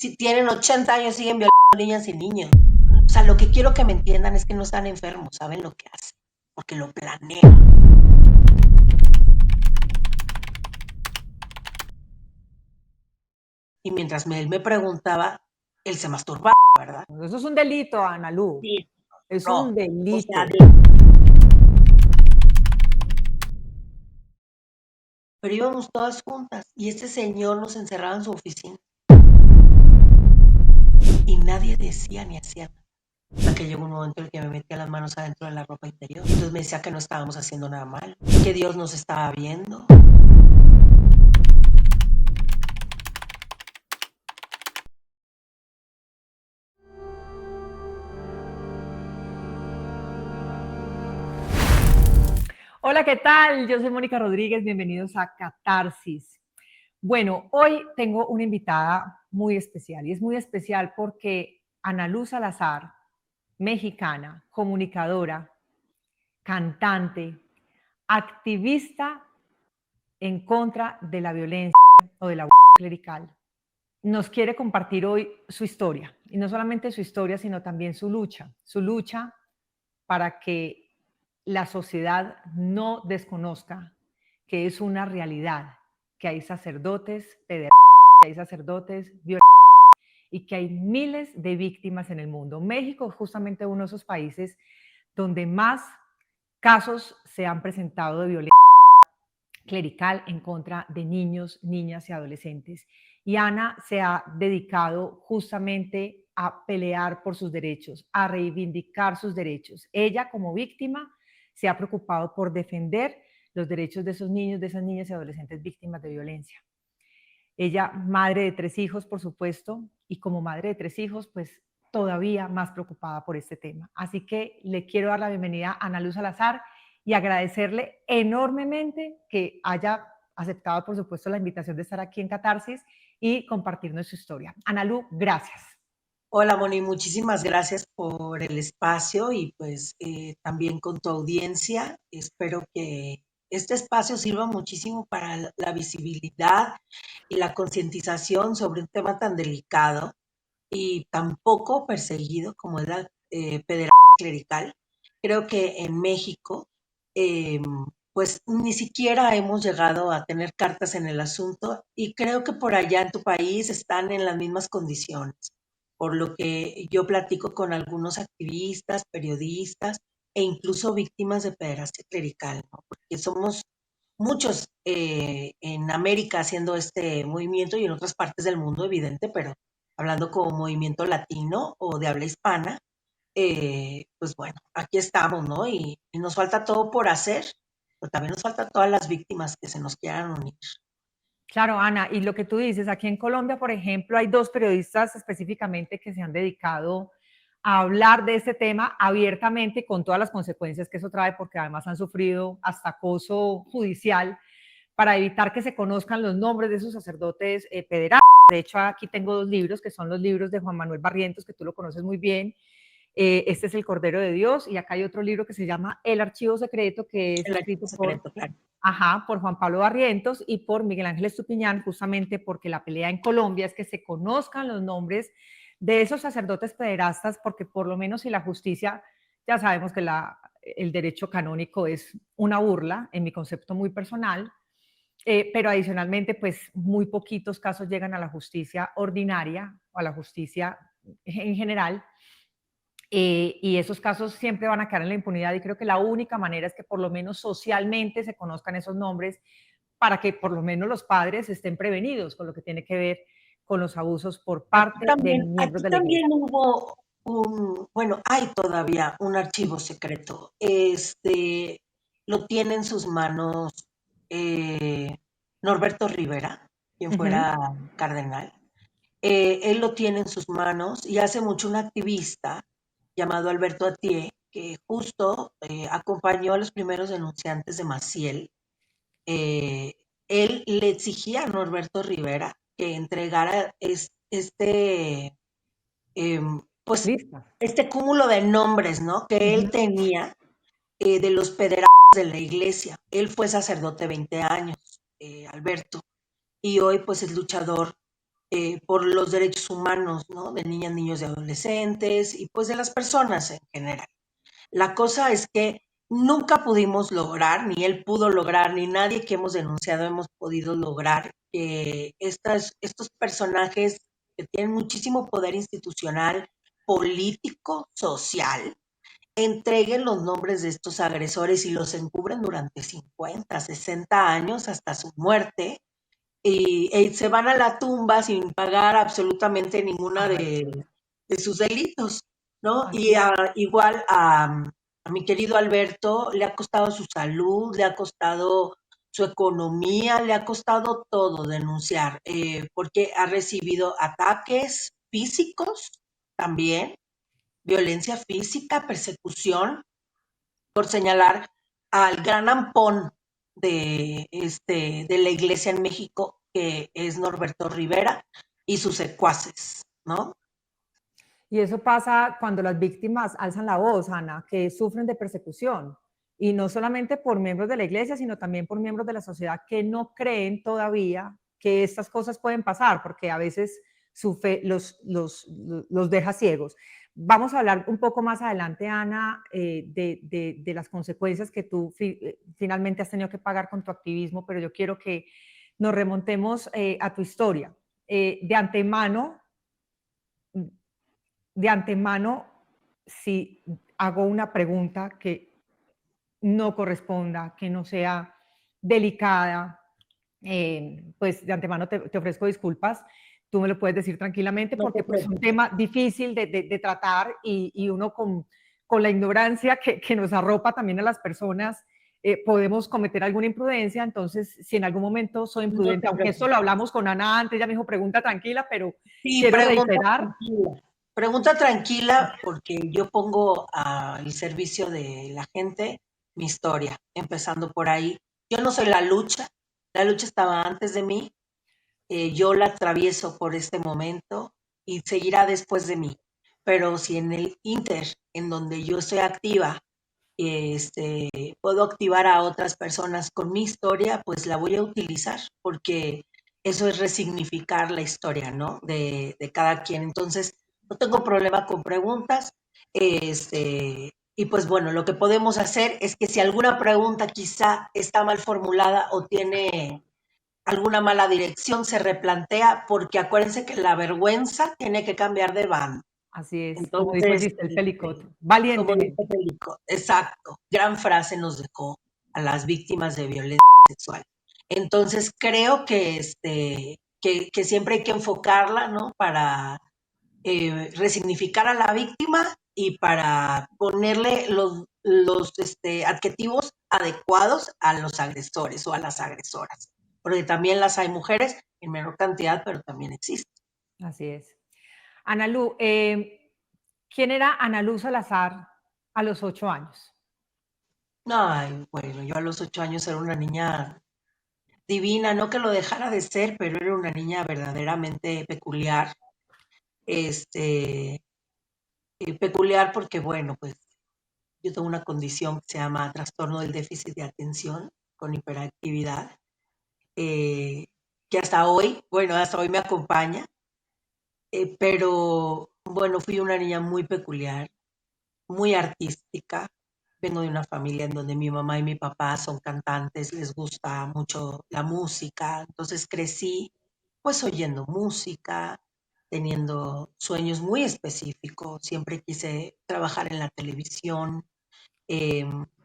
Si tienen 80 años, siguen violando niñas y niños. O sea, lo que quiero que me entiendan es que no están enfermos, saben lo que hacen, porque lo planean. Y mientras él me preguntaba, él se masturbaba, ¿verdad? Eso es un delito, Analu. Sí. Es No, un o sea, delito. pero íbamos todas juntas y este señor nos encerraba en su oficina y nadie decía ni hacía nada. Hasta que llegó un momento en el que me metía las manos adentro de la ropa interior. Entonces me decía que no estábamos haciendo nada mal, que Dios nos estaba viendo. Hola, ¿qué tal? Yo soy Mónica Rodríguez, bienvenidos a Catarsis. Bueno, hoy tengo una invitada muy especial y es muy especial porque Analu Salazar, mexicana, comunicadora, cantante, activista en contra de la violencia o de la clerical, nos quiere compartir hoy su historia. Y no solamente su historia, sino también su lucha para que la sociedad no desconozca que es una realidad, que hay sacerdotes pederastas, que hay sacerdotes violentos y que hay miles de víctimas en el mundo. México es justamente uno de esos países donde más casos se han presentado de violencia clerical en contra de niños, niñas y adolescentes. Y Ana se ha dedicado justamente a pelear por sus derechos, a reivindicar sus derechos. Ella como víctima se ha preocupado por defender los derechos de esos niños, de esas niñas y adolescentes víctimas de violencia. Ella, madre de 3 hijos, por supuesto, y como madre de 3 hijos, pues todavía más preocupada por este tema. Así que le quiero dar la bienvenida a Analu Salazar y agradecerle enormemente que haya aceptado, por supuesto, la invitación de estar aquí en Catarsis y compartirnos su historia. Analu, gracias. Hola, Moni, muchísimas gracias por el espacio y pues también con tu audiencia. Espero que este espacio sirva muchísimo para la visibilidad y la concientización sobre un tema tan delicado y tan poco perseguido como es la pederastia clerical. Creo que en México, eh, pues ni siquiera hemos llegado a tener cartas en el asunto y creo que por allá en tu país están en las mismas condiciones, por lo que yo platico con algunos activistas, periodistas e incluso víctimas de pederastia clerical, ¿no? Porque somos muchos en América haciendo este movimiento y en otras partes del mundo, evidente, pero hablando como movimiento latino o de habla hispana, pues bueno, aquí estamos, ¿no? Y nos falta todo por hacer, pero también nos falta todas las víctimas que se nos quieran unir. Claro, Ana, y lo que tú dices, aquí en Colombia, por ejemplo, hay 2 periodistas específicamente que se han dedicado a hablar de este tema abiertamente con todas las consecuencias que eso trae, porque además han sufrido hasta acoso judicial para evitar que se conozcan los nombres de esos sacerdotes pederastas. De hecho, aquí tengo 2 libros, que son los libros de Juan Manuel Barrientos, que tú lo conoces muy bien. Este es El Cordero de Dios, y acá hay otro libro que se llama El Archivo Secreto, que es El escrito secreto, claro. por Juan Pablo Barrientos y por Miguel Ángel Estupiñán, justamente porque la pelea en Colombia es que se conozcan los nombres de esos sacerdotes pederastas, porque por lo menos si la justicia, ya sabemos que el derecho canónico es una burla, en mi concepto muy personal, pero adicionalmente, pues muy poquitos casos llegan a la justicia ordinaria o a la justicia en general. Y esos casos siempre van a quedar en la impunidad y creo que la única manera es que por lo menos socialmente se conozcan esos nombres para que por lo menos los padres estén prevenidos con lo que tiene que ver con los abusos por parte de miembros Aquí de la iglesia. también hubo bueno, hay todavía un archivo secreto. Lo tiene en sus manos eh, Norberto Rivera, quien Uh -huh. fuera cardenal. Él lo tiene en sus manos y hace mucho un activista llamado Alberto Atié, que justo acompañó a los primeros denunciantes de Maciel. Eh, Él le exigía a Norberto Rivera que entregara eh, pues, Lista. este cúmulo de nombres, ¿no? Uh Que él -huh. tenía de los pederastas de la iglesia. Él fue sacerdote 20 años, Alberto, y hoy pues es luchador por los derechos humanos, ¿no? De niñas, niños y adolescentes y pues de las personas en general. La cosa es que nunca pudimos lograr, ni él pudo lograr, ni nadie que hemos denunciado hemos podido lograr que estos personajes que tienen muchísimo poder institucional, político, social, entreguen los nombres de estos agresores y los encubren durante 50, 60 años hasta su muerte y se van a la tumba sin pagar absolutamente ninguna Ay, sí, de sus delitos, ¿no? así Y es. igual a mi querido Alberto le ha costado su salud, le ha costado su economía, le ha costado todo denunciar, porque ha recibido ataques físicos también, violencia física, persecución, por señalar al gran ampón de la iglesia en México, que es Norberto Rivera y sus secuaces, ¿no? Y eso pasa cuando las víctimas alzan la voz, Ana, que sufren de persecución. Y no solamente por miembros de la iglesia, sino también por miembros de la sociedad que no creen todavía que estas cosas pueden pasar, porque a veces su fe los deja ciegos. Vamos a hablar un poco más adelante, Ana, de las consecuencias que tú finalmente has tenido que pagar con tu activismo, pero yo quiero que nos remontemos a tu historia. De antemano, de antemano, si hago una pregunta que no corresponda, que no sea delicada, pues de antemano te ofrezco disculpas. Tú me lo puedes decir tranquilamente No te porque pues, es un preocupes. tema difícil de tratar y uno con la ignorancia que nos arropa también a las personas, podemos cometer alguna imprudencia. Entonces, si en algún momento soy No imprudente, te aunque esto lo preocupes. hablamos con Ana antes, ella me dijo pregunta tranquila, pero Sí, quiero pregunta reiterar. tranquila. Pregunta tranquila porque yo pongo al servicio de la gente mi historia, empezando por ahí. Yo no soy la lucha estaba antes de mí, yo la atravieso por este momento y seguirá después de mí. Pero si en el Inter, en donde yo estoy activa, este, puedo activar a otras personas con mi historia, pues la voy a utilizar porque eso es resignificar la historia, ¿no? De cada quien. Entonces, no tengo problema con preguntas. Y pues bueno, lo que podemos hacer es que si alguna pregunta quizá está mal formulada o tiene alguna mala dirección, se replantea, porque acuérdense que la vergüenza tiene que cambiar de bando. Así es, como dijo Entonces, Giselle Pelicot, como dice valientemente. Federico, exacto, gran frase nos dejó a las víctimas de violencia sexual. Entonces, creo que, que siempre hay que enfocarla, ¿no? Para resignificar a la víctima y para ponerle los adjetivos adecuados a los agresores o a las agresoras. Porque también las hay mujeres en menor cantidad, pero también existen. Así es. Ana Lu, ¿quién era Ana Luz Salazar a los 8 años? Ay, bueno, yo a los 8 años era una niña divina, no que lo dejara de ser, pero era una niña verdaderamente peculiar. Este, peculiar porque, bueno, pues yo tengo una condición que se llama trastorno del déficit de atención con hiperactividad, eh, que hasta hoy me acompaña, pero bueno, fui una niña muy peculiar, muy artística. Vengo de una familia en donde mi mamá y mi papá son cantantes, les gusta mucho la música, entonces crecí pues oyendo música, teniendo sueños muy específicos, siempre quise trabajar en la televisión,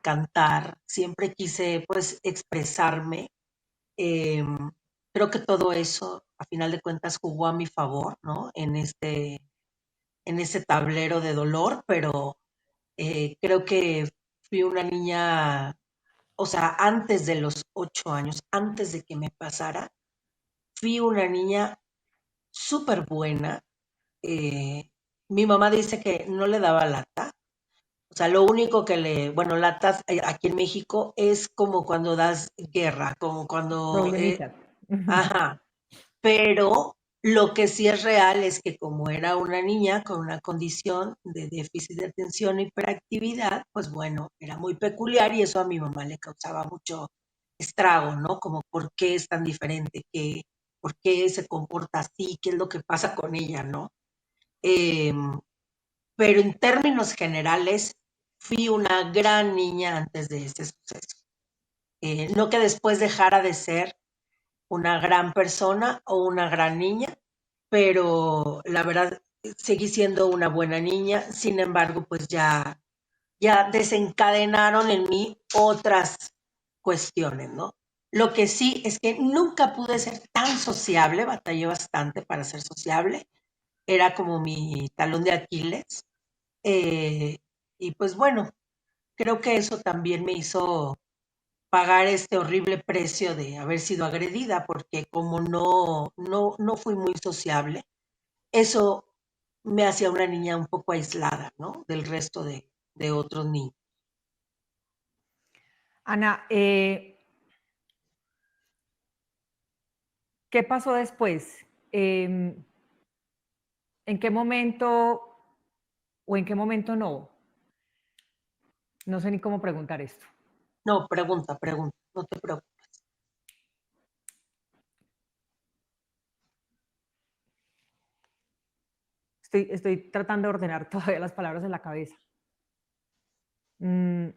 cantar, siempre quise pues expresarme. eh, Creo que todo eso a final de cuentas jugó a mi favor, ¿no? En este tablero de dolor, pero creo que fui una niña, o sea, antes de los 8 años, antes de que me pasara, fui una niña súper buena. Mi mamá dice que no le daba lata. O sea, lo único que bueno, latas aquí en México es como cuando das guerra, como cuando, Problemitas. ajá, pero lo que sí es real es que como era una niña con una condición de déficit de atención e hiperactividad, pues bueno, era muy peculiar y eso a mi mamá le causaba mucho estrago, ¿no? Como por qué es tan diferente, por qué se comporta así, qué es lo que pasa con ella, ¿no? Eh, pero en términos generales, fui una gran niña antes de ese suceso. No que después dejara de ser una gran persona o una gran niña, pero la verdad seguí siendo una buena niña. Sin embargo, pues ya desencadenaron en mí otras cuestiones, ¿no? Lo que sí es que nunca pude ser tan sociable, batallé bastante para ser sociable, era como mi talón de Aquiles. Eh, y pues bueno, creo que eso también me hizo pagar este horrible precio de haber sido agredida, porque como no fui muy sociable, eso me hacía una niña un poco aislada, ¿no? Del resto de otros niños. Ana, ¿qué pasó después? ¿En qué momento o en qué momento no? No sé ni cómo preguntar esto. No, pregunta, no te preocupes. Estoy tratando de ordenar todavía las palabras en la cabeza. Mm,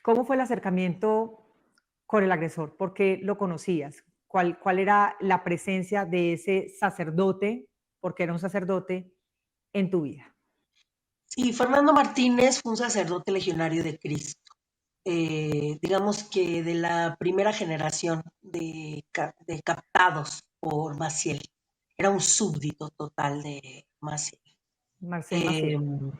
¿Cómo fue el acercamiento con el agresor? ¿Por qué lo conocías? ¿Cuál era la presencia de ese sacerdote, porque era un sacerdote, en tu vida? Sí, Fernando Martínez fue un sacerdote legionario de Cristo. Digamos que de la primera generación de captados por Maciel. Era un súbdito total de Maciel. Marcel Eh, Maciel.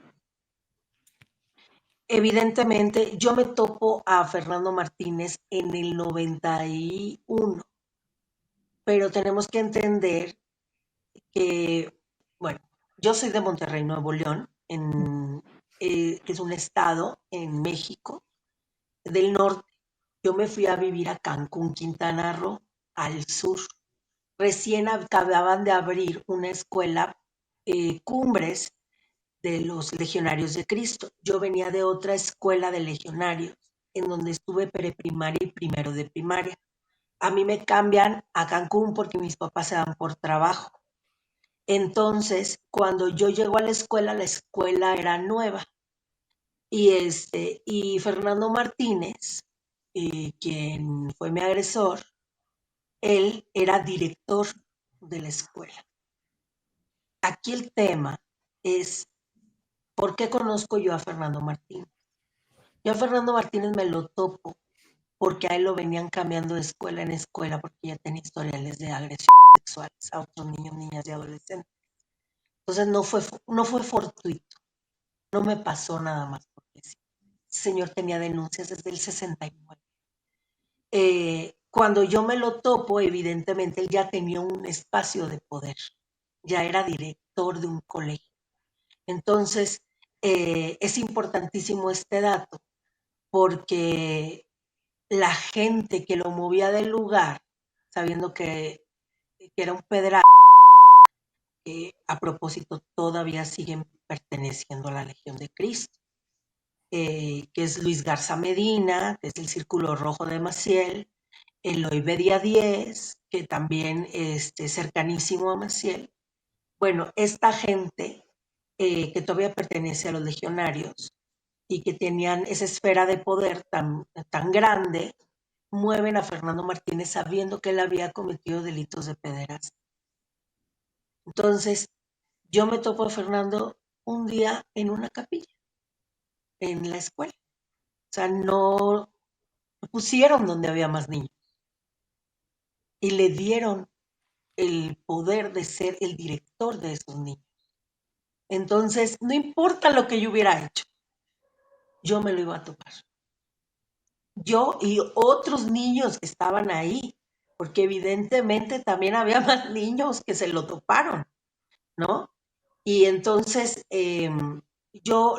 Evidentemente, yo me topo a Fernando Martínez en el 91, pero tenemos que entender que, bueno, yo soy de Monterrey, Nuevo León, que es un estado en México del norte. Yo me fui a vivir a Cancún, Quintana Roo, al sur. Recién acababan de abrir una escuela, Cumbres, de los Legionarios de Cristo. Yo venía de otra escuela de legionarios, en donde estuve preprimaria y primero de primaria. A mí me cambian a Cancún porque mis papás se dan por trabajo. Entonces, cuando yo llego a la escuela era nueva. Y Fernando Martínez, quien fue mi agresor, él era director de la escuela. Aquí el tema es, ¿por qué conozco yo a Fernando Martínez? Yo a Fernando Martínez me lo topo porque a él lo venían cambiando de escuela en escuela porque ya tenía historiales de agresiones sexuales a otros niños, niñas y adolescentes. Entonces no fue fortuito, no me pasó nada más porque sí. El señor tenía denuncias desde el 69. Cuando yo me lo topo, evidentemente él ya tenía un espacio de poder, ya era director de un colegio. Entonces, es importantísimo este dato porque la gente que lo movía del lugar, sabiendo que era un pedral, a propósito todavía siguen perteneciendo a la Legión de Cristo, que es Luis Garza Medina, que es el Círculo Rojo de Maciel, Eloy Bedia 10, que también es cercanísimo a Maciel. Bueno, esta gente que todavía pertenece a los legionarios y que tenían esa esfera de poder tan grande, mueven a Fernando Martínez sabiendo que él había cometido delitos de pederastia. Entonces, yo me topo a Fernando un día en una capilla, en la escuela. O sea, no lo pusieron donde había más niños y le dieron el poder de ser el director de esos niños. Entonces, no importa lo que yo hubiera hecho, yo me lo iba a topar. Yo y otros niños que estaban ahí, porque evidentemente también había más niños que se lo toparon, ¿no? Y entonces yo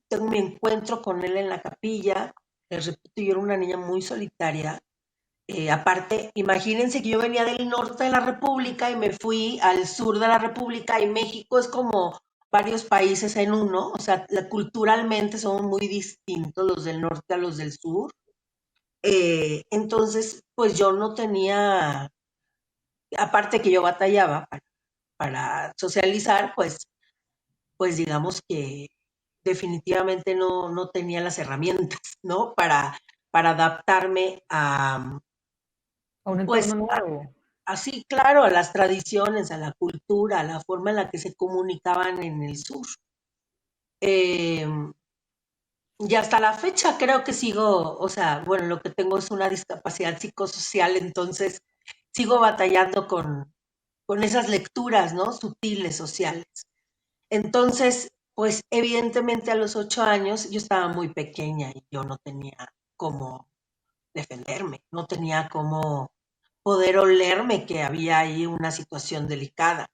tengo mi encuentro con él en la capilla. Les repito, yo era una niña muy solitaria. Aparte, imagínense que yo venía del norte de la República y me fui al sur de la República, y México es como varios países en uno. O sea, culturalmente somos muy distintos los del norte a los del sur. Entonces, pues yo no tenía aparte que yo batallaba para socializar, pues digamos que definitivamente no tenía las herramientas, ¿no? Para adaptarme A un pues entorno nuevo. así, claro, a las tradiciones, a la cultura, a la forma en la que se comunicaban en el sur. Eh, y hasta la fecha creo que sigo, o sea, bueno, lo que tengo es una discapacidad psicosocial, entonces sigo batallando con esas lecturas, ¿no? Sutiles, sociales. Entonces, pues evidentemente a los 8 años yo estaba muy pequeña y yo no tenía cómo defenderme, no tenía cómo poder olerme que había ahí una situación delicada.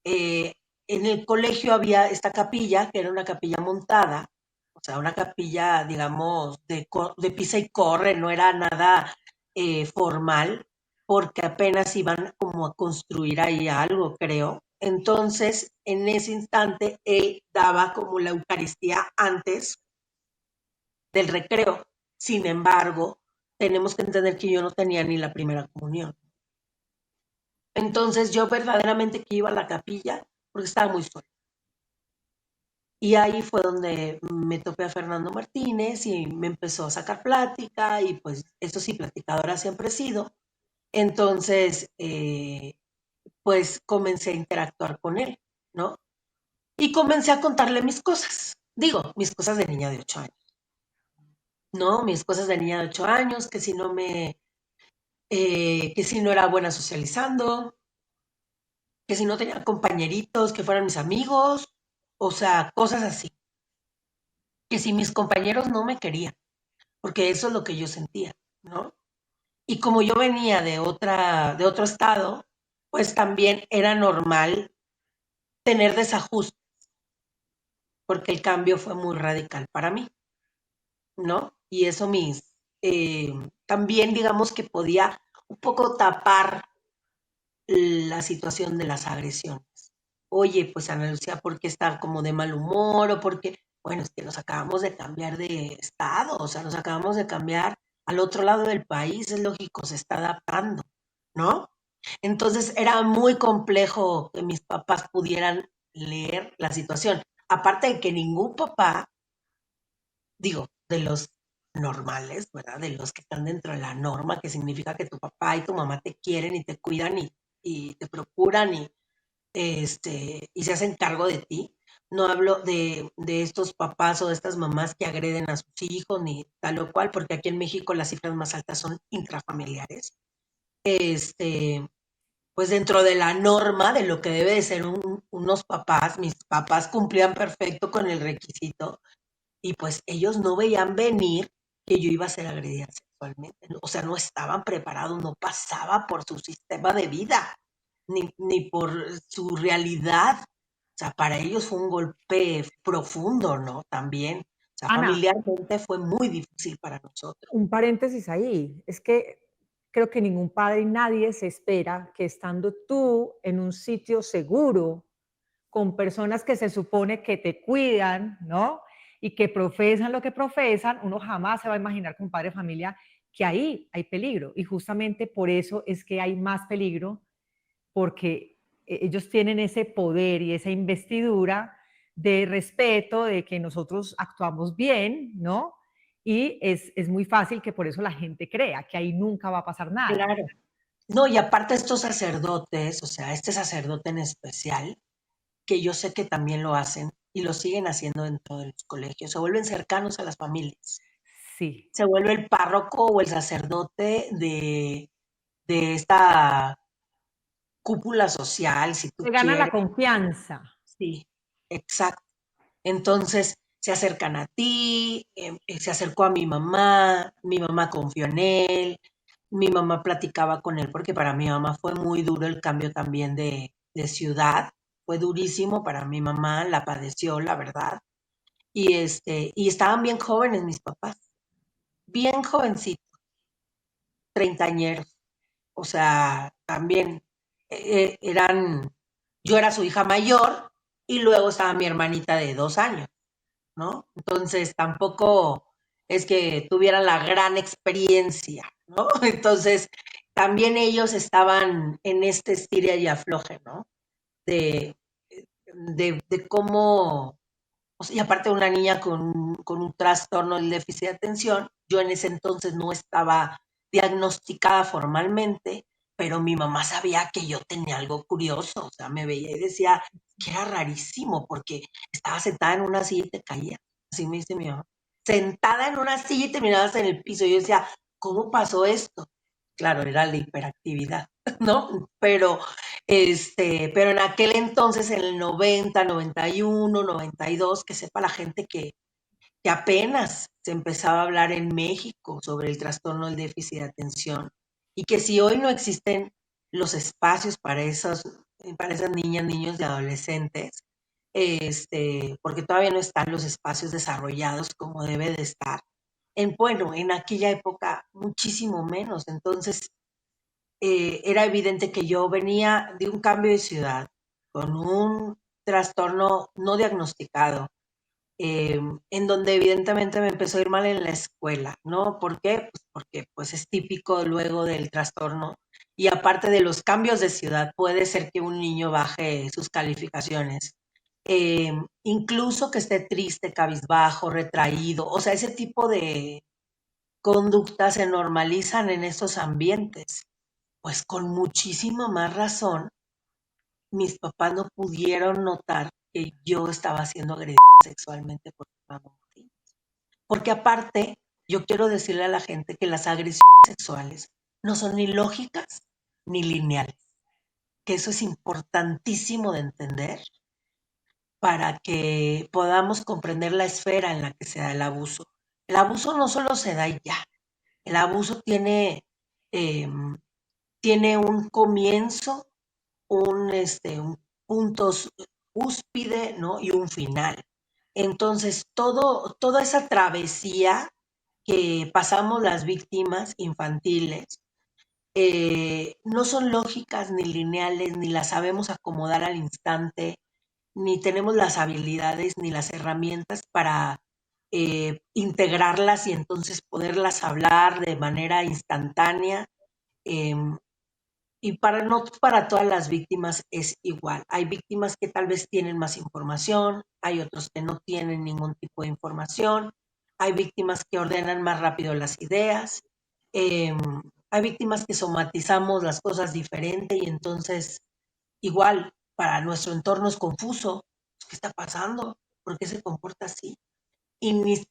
Eh, en el colegio había esta capilla, que era una capilla montada, o sea, una capilla, digamos, de pisa y corre, no era nada formal, porque apenas iban como a construir ahí algo, creo. Entonces, en ese instante, él daba como la Eucaristía antes del recreo. Sin embargo, tenemos que entender que yo no tenía ni la primera comunión. Entonces, yo verdaderamente que iba a la capilla porque estaba muy sola. Y ahí fue donde me topé a Fernando Martínez y me empezó a sacar plática y pues eso sí, platicadora siempre he sido. Entonces, pues comencé a interactuar con él, ¿no? Y comencé a contarle mis cosas. Digo, mis cosas de niña de 8 años, ¿no? Mis cosas de niña de 8 años, que si no era buena socializando, que si no tenía compañeritos que fueran mis amigos, o sea, cosas así. Que si mis compañeros no me querían, porque eso es lo que yo sentía, ¿no? Y como yo venía de otro estado, pues también era normal tener desajustes, porque el cambio fue muy radical para mí, ¿no? Y eso eh, también digamos que podía un poco tapar la situación de las agresiones. Oye, pues Ana Lucía, ¿por qué está como de mal humor? O porque, bueno, es que nos acabamos de cambiar de estado, o sea, nos acabamos de cambiar al otro lado del país, es lógico, se está adaptando, ¿no? Entonces era muy complejo que mis papás pudieran leer la situación. Aparte de que ningún papá, digo, de los normales, ¿verdad? De los que están dentro de la norma, que significa que tu papá y tu mamá te quieren y te cuidan y te procuran y se hacen cargo de ti. No hablo de estos papás o de estas mamás que agreden a sus hijos ni tal o cual, porque aquí en México las cifras más altas son intrafamiliares. Este, pues dentro de la norma de lo que debe de ser unos papás, mis papás cumplían perfecto con el requisito y pues ellos no veían venir que yo iba a ser agredida sexualmente. O sea, no estaban preparados, no pasaba por su sistema de vida, ni por su realidad. O sea, para ellos fue un golpe profundo, ¿no? También. O sea, Ana, familiarmente fue muy difícil para nosotros. un paréntesis ahí. Es que creo que ningún padre y nadie se espera que estando tú en un sitio seguro, con personas que se supone que te cuidan, ¿no? Y que profesan lo que profesan, uno jamás se va a imaginar con padre de familia que ahí hay peligro. Y justamente por eso es que hay más peligro, porque ellos tienen ese poder y esa investidura de respeto, de que nosotros actuamos bien, ¿no? Y es muy fácil que por eso la gente crea que ahí nunca va a pasar nada. Claro. No, y aparte estos sacerdotes, o sea, este sacerdote en especial, que yo sé que también lo hacen y lo siguen haciendo dentro de los colegios, se vuelven cercanos a las familias. Sí. Se vuelve el párroco o el sacerdote de esta cúpula social, si tú Se gana la quieres. confianza. Sí, exacto. Entonces se acercan a ti, se acercó a mi mamá confió en él, mi mamá platicaba con él, porque para mi mamá fue muy duro el cambio también de ciudad, fue durísimo para mi mamá, la padeció, la verdad. Y estaban bien jóvenes mis papás, bien jovencitos, treintañeros. O sea, también eran, yo era su hija mayor y luego estaba mi hermanita de 2 años, ¿no? Entonces tampoco es que tuviera la gran experiencia, ¿no? Entonces también ellos estaban en este estira y afloje, ¿no? De, de cómo, o sea, y aparte una niña con un trastorno del déficit de atención, yo en ese entonces no estaba diagnosticada formalmente, pero mi mamá sabía que yo tenía algo curioso, o sea, me veía y decía que era rarísimo porque estaba sentada en una silla y te caía, así me dice mi mamá, sentada en una silla y terminabas en el piso, y yo decía, ¿cómo pasó esto? Claro, era la hiperactividad, ¿no? Pero en aquel entonces, en el 90, 91, 92, que sepa la gente que apenas se empezaba a hablar en México sobre el trastorno del déficit de atención y que si hoy no existen los espacios para esas niñas, niños y adolescentes, porque todavía no están los espacios desarrollados como debe de estar. Bueno, en aquella época muchísimo menos. Entonces, era evidente que yo venía de un cambio de ciudad con un trastorno no diagnosticado, en donde evidentemente me empezó a ir mal en la escuela, ¿no? ¿Por qué? Pues porque pues es típico luego del trastorno y aparte de los cambios de ciudad, puede ser que un niño baje sus calificaciones. Incluso que esté triste, cabizbajo, retraído, o sea, ese tipo de conductas se normalizan en estos ambientes. Pues con muchísima más razón, mis papás no pudieron notar que yo estaba siendo agredida sexualmente por mi mamá. Porque aparte, yo quiero decirle a la gente que las agresiones sexuales no son ni lógicas ni lineales, que eso es importantísimo de entender para que podamos comprender la esfera en la que se da el abuso. El abuso no solo se da y ya, el abuso eh, tiene un comienzo, un punto cúspide, ¿no? Y un final. Entonces, toda esa travesía que pasamos las víctimas infantiles no son lógicas ni lineales, ni las sabemos acomodar al instante, ni tenemos las habilidades ni las herramientas para integrarlas y entonces poderlas hablar de manera instantánea. Eh, y no para todas las víctimas es igual. Hay víctimas que tal vez tienen más información, hay otros que no tienen ningún tipo de información, hay víctimas que ordenan más rápido las ideas, eh, hay víctimas que somatizamos las cosas diferente y entonces igual para nuestro entorno es confuso. ¿Qué está pasando? ¿Por qué se comporta así?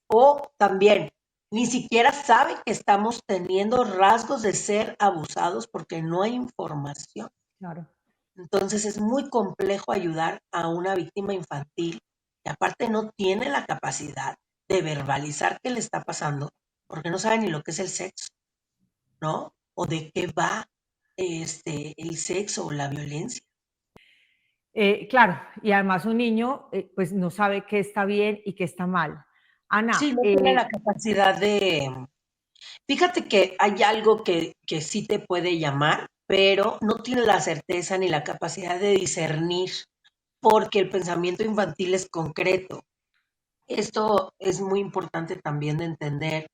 O también ni siquiera sabe que estamos teniendo rasgos de ser abusados porque no hay información. Claro. Entonces es muy complejo ayudar a una víctima infantil que aparte no tiene la capacidad de verbalizar qué le está pasando porque no sabe ni lo que es el sexo, ¿no? O de qué va el sexo o la violencia. Claro, y además un niño pues no sabe qué está bien y qué está mal. Sí, Ana, no tiene la capacidad de... Fíjate que hay algo que sí te puede llamar, pero no tiene la certeza ni la capacidad de discernir, porque el pensamiento infantil es concreto. Esto es muy importante también de entender.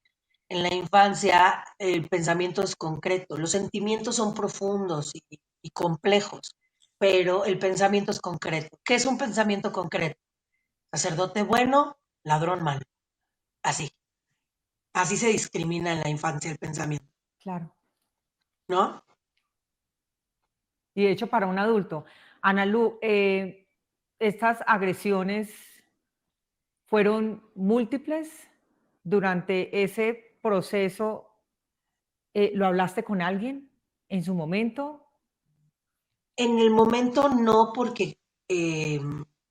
En la infancia el pensamiento es concreto, los sentimientos son profundos y complejos, pero el pensamiento es concreto. ¿Qué es un pensamiento concreto? Sacerdote bueno, ladrón malo. Así. Así se discrimina en la infancia el pensamiento, claro, ¿no? y de hecho para un adulto. Ana Lu, estas agresiones fueron múltiples durante ese proceso. ¿Lo hablaste con alguien en su momento? En el momento no, eh,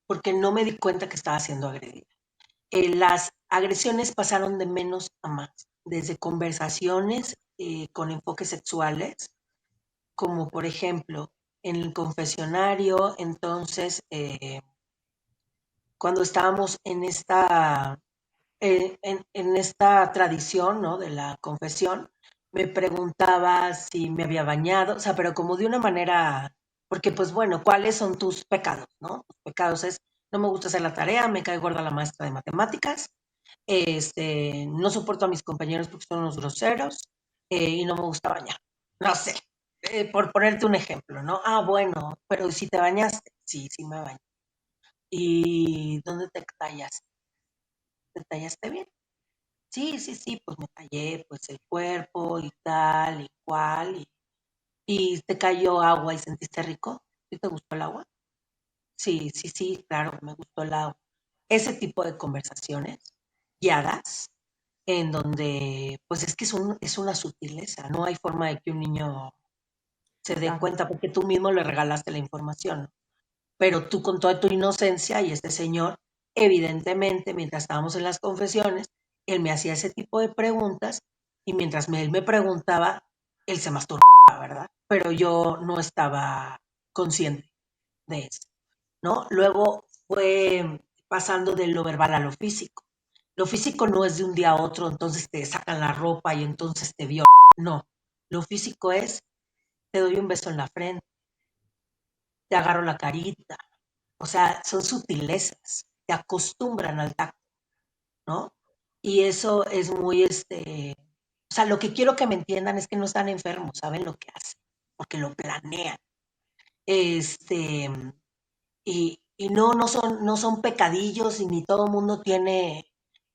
porque no me di cuenta que estaba siendo agredida. Las agresiones pasaron de menos a más, desde conversaciones con enfoques sexuales, como por ejemplo en el confesionario, entonces cuando estábamos en esta tradición, ¿no? De la confesión, me preguntaba si me había bañado, o sea, pero como de una manera, porque pues bueno, ¿cuáles son tus pecados, no? Los pecados es, no me gusta hacer la tarea, me cae gorda la maestra de matemáticas, no soporto a mis compañeros porque son unos groseros, y no me gusta bañar. No sé, por ponerte un ejemplo, ¿no? Ah, bueno, pero si te bañaste, sí, sí me bañé. ¿Y dónde te tallaste? ¿Te tallaste bien? Sí, sí, sí, pues me tallé, pues el cuerpo y tal y cual. Y te cayó agua y sentiste rico. ¿Sí te gustó el agua? Sí, sí, sí, claro, me gustó el agua. Ese tipo de conversaciones guiadas en donde, pues es que es una sutileza, no hay forma de que un niño se dé Claro. cuenta porque tú mismo le regalaste la información, ¿no? Pero tú con toda tu inocencia y este señor, evidentemente, mientras estábamos en las confesiones, él me hacía ese tipo de preguntas y mientras él me preguntaba, él se masturbaba, ¿verdad? Pero yo no estaba consciente de eso, ¿no? Luego fue pasando de lo verbal a lo físico. Lo físico no es de un día a otro, entonces te sacan la ropa y entonces te vio. No, lo físico es, te doy un beso en la frente, te agarro la carita, o sea, son sutilezas, te acostumbran al tacto, ¿no? Y eso es muy, o sea, lo que quiero que me entiendan es que no están enfermos, saben lo que hacen, porque lo planean. Este, y no, no son pecadillos y ni todo el mundo tiene,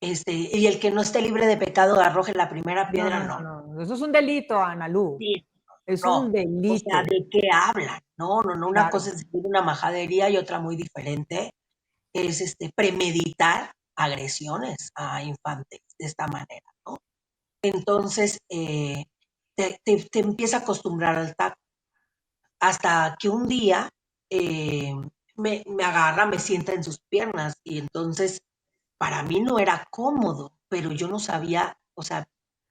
y el que no esté libre de pecado arroje la primera No, piedra, no, no, no. no. Eso es un delito, Analu. Sí, Es un no. O sea, delito. ¿de qué hablan? No, no, no. Una cosa Claro. es decir una majadería y otra muy diferente es premeditar agresiones a infantes de esta manera, ¿no? Entonces, te empieza a acostumbrar al tacto hasta que un día eh, me agarra, me sienta en sus piernas y entonces para mí no era cómodo, pero yo no sabía, o sea,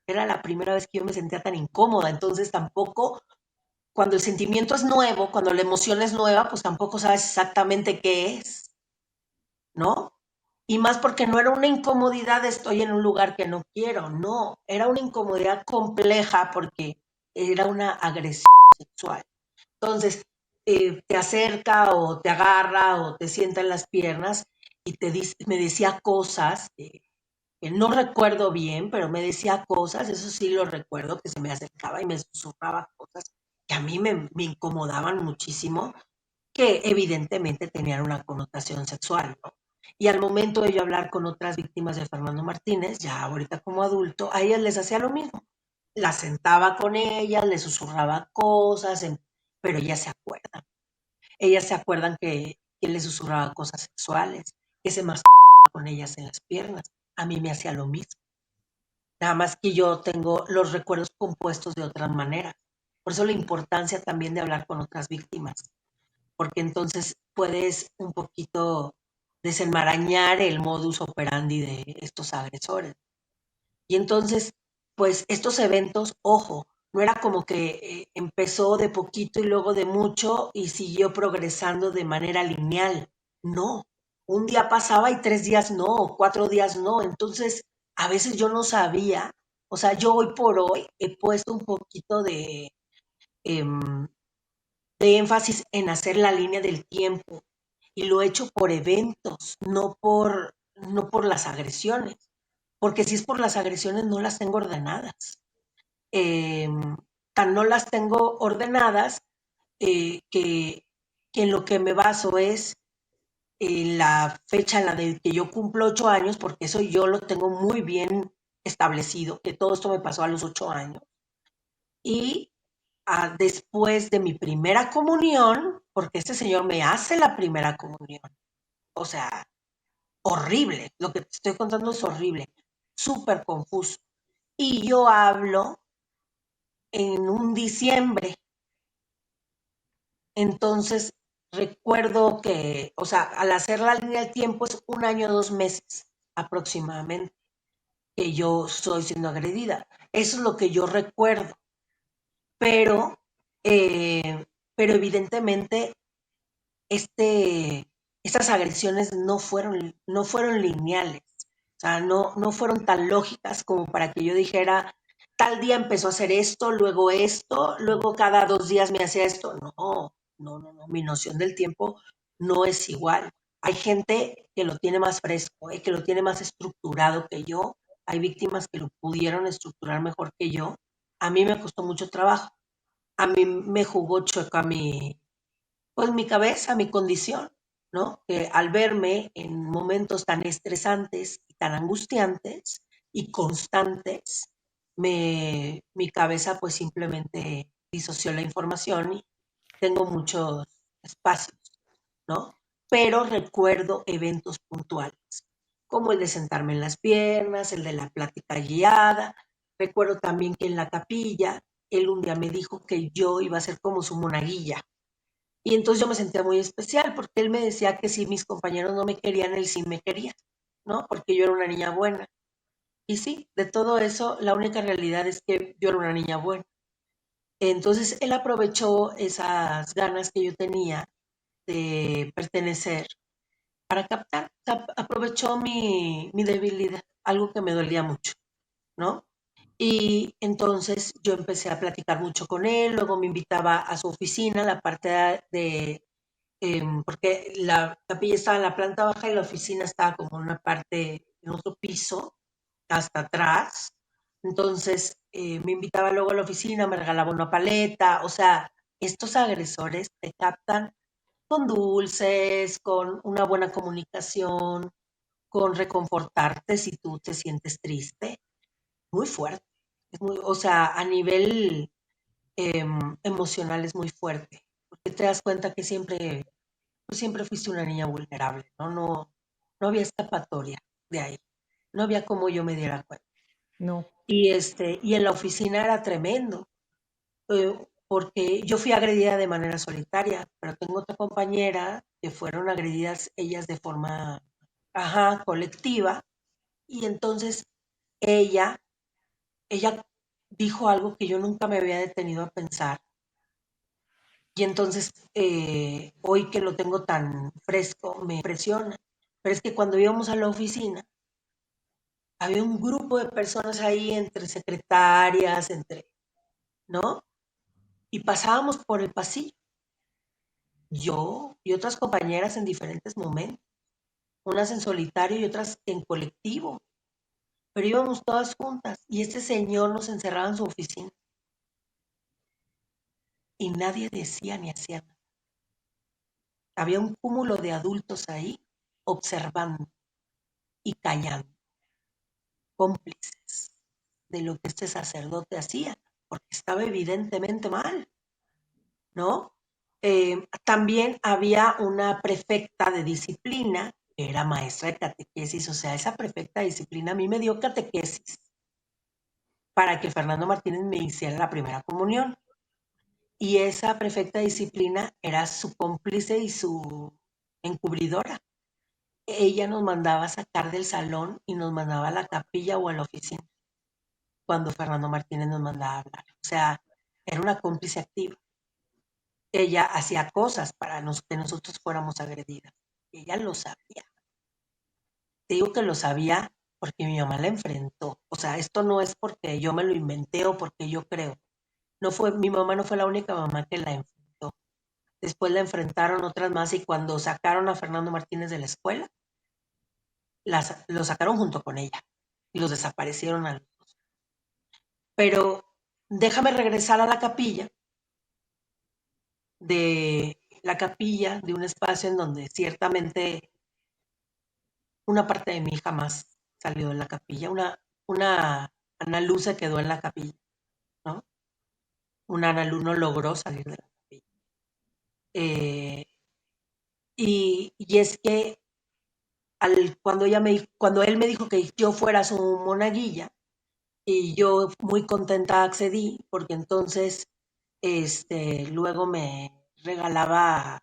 era la primera vez que yo me sentía tan incómoda, entonces tampoco, cuando el sentimiento es nuevo, cuando la emoción es nueva, pues tampoco sabes exactamente qué es, ¿no? Y más porque no era una incomodidad de estoy en un lugar que no quiero, no, era una incomodidad compleja porque era una agresión sexual. Entonces, te acerca o te agarra o te sienta en las piernas y me decía cosas que no recuerdo bien, pero me decía cosas, eso sí lo recuerdo, que se me acercaba y me susurraba cosas que a mí me incomodaban muchísimo, que evidentemente tenían una connotación sexual, ¿no? Y al momento de yo hablar con otras víctimas de Fernando Martínez, ya ahorita como adulto, a ellas les hacía lo mismo. La sentaba con ellas, les susurraba cosas, pero ellas se acuerdan. Ellas se acuerdan que les susurraba cosas sexuales, que se masturbaba con ellas en las piernas. A mí me hacía lo mismo. Nada más que yo tengo los recuerdos compuestos de otra manera. Por eso la importancia también de hablar con otras víctimas, porque entonces puedes un poquito desenmarañar el modus operandi de estos agresores. Y entonces, pues estos eventos, ojo, no era como que empezó de poquito y luego de mucho y siguió progresando de manera lineal. No, un día pasaba y 3 días no, 4 días no. Entonces, a veces yo no sabía, o sea, yo hoy por hoy he puesto un poquito em, de énfasis en hacer la línea del tiempo y lo he hecho por eventos, no por las agresiones, porque si es por las agresiones no las tengo ordenadas. Eh, Tan no las tengo ordenadas que en lo que me baso es en la fecha en la de que yo cumplo 8 años, porque eso yo lo tengo muy bien establecido, que todo esto me pasó a los 8 años. Y después de mi primera comunión, porque este señor me hace la primera comunión. O sea, horrible. Lo que te estoy contando es horrible, súper confuso. Y yo hablo en un diciembre. Entonces, recuerdo que, o sea, al hacer la línea del tiempo es 1 año, 2 meses aproximadamente que yo estoy siendo agredida. Eso es lo que yo recuerdo. Pero, eh, pero evidentemente este, estas agresiones no fueron lineales, o sea, no fueron tan lógicas como para que yo dijera, tal día empezó a hacer esto, luego cada 2 días me hacía esto. No, no, no, no, mi noción del tiempo no es igual. Hay gente que lo tiene más fresco, que lo tiene más estructurado que yo. Hay víctimas que lo pudieron estructurar mejor que yo. A mí me costó mucho trabajo. a mí me jugó chueco a mi, pues mi cabeza, mi condición, ¿no? Que al verme en momentos tan estresantes y tan angustiantes y constantes, mi cabeza pues simplemente disoció la información y tengo muchos espacios, ¿no? Pero recuerdo eventos puntuales, como el de sentarme en las piernas, el de la plática guiada. Recuerdo también que en la capilla, él un día me dijo que yo iba a ser como su monaguilla. Y entonces yo me sentía muy especial porque él me decía que si mis compañeros no me querían, él sí me quería, ¿no? Porque yo era una niña buena. Y sí, de todo eso, la única realidad es que yo era una niña buena. Entonces él aprovechó esas ganas que yo tenía de pertenecer para captar, aprovechó mi debilidad, algo que me dolía mucho, ¿no? Y entonces yo empecé a platicar mucho con él, luego me invitaba a su oficina, la parte porque la capilla estaba en la planta baja y la oficina estaba como en una parte, en otro piso, hasta atrás. Entonces me invitaba luego a la oficina, me regalaba una paleta, o sea, estos agresores te captan con dulces, con una buena comunicación, con reconfortarte si tú te sientes triste, muy fuerte. Es muy, o sea, a nivel emocional es muy fuerte, porque te das cuenta que siempre, pues siempre fuiste una niña vulnerable, ¿no? No, no había escapatoria de ahí, no había como yo me diera cuenta. No. Y en la oficina era tremendo, porque yo fui agredida de manera solitaria, pero tengo otra compañera que fueron agredidas ellas de forma, ajá, colectiva, y entonces ella, ella dijo algo que yo nunca me había detenido a pensar, y entonces hoy que lo tengo tan fresco me impresiona, pero es que cuando íbamos a la oficina, había un grupo de personas ahí entre secretarias, entre, ¿no? Y pasábamos por el pasillo yo y otras compañeras en diferentes momentos, unas en solitario y otras en colectivo, pero íbamos todas juntas y este señor nos encerraba en su oficina y nadie decía ni hacía nada. Había un cúmulo de adultos ahí observando y callando, cómplices de lo que este sacerdote hacía, porque estaba evidentemente mal, ¿no? También había una prefecta de disciplina, que era maestra de catequesis, o sea, esa prefecta de disciplina a mí me dio catequesis para que Fernando Martínez me hiciera la primera comunión. Y esa prefecta de disciplina era su cómplice y su encubridora. Ella nos mandaba a sacar del salón y nos mandaba a la capilla o a la oficina cuando Fernando Martínez nos mandaba a hablar. O sea, era una cómplice activa. Ella hacía cosas para que nosotros fuéramos agredidas. Ella lo sabía. Te digo que lo sabía porque mi mamá la enfrentó. O sea, esto no es porque yo me lo inventé o porque yo creo. No fue, mi mamá no fue la única mamá que la enfrentó. Después la enfrentaron otras más y cuando sacaron a Fernando Martínez de la escuela, lo sacaron junto con ella y los desaparecieron a los dos. Pero déjame regresar a la capilla de un espacio en donde ciertamente una parte de mí jamás salió de la capilla, una Ana Luz se quedó en la capilla, ¿no? Una Ana Luz no logró salir de la capilla. Eh, y es que cuando él me dijo que yo fuera su monaguilla, y yo muy contenta accedí, porque entonces luego me regalaba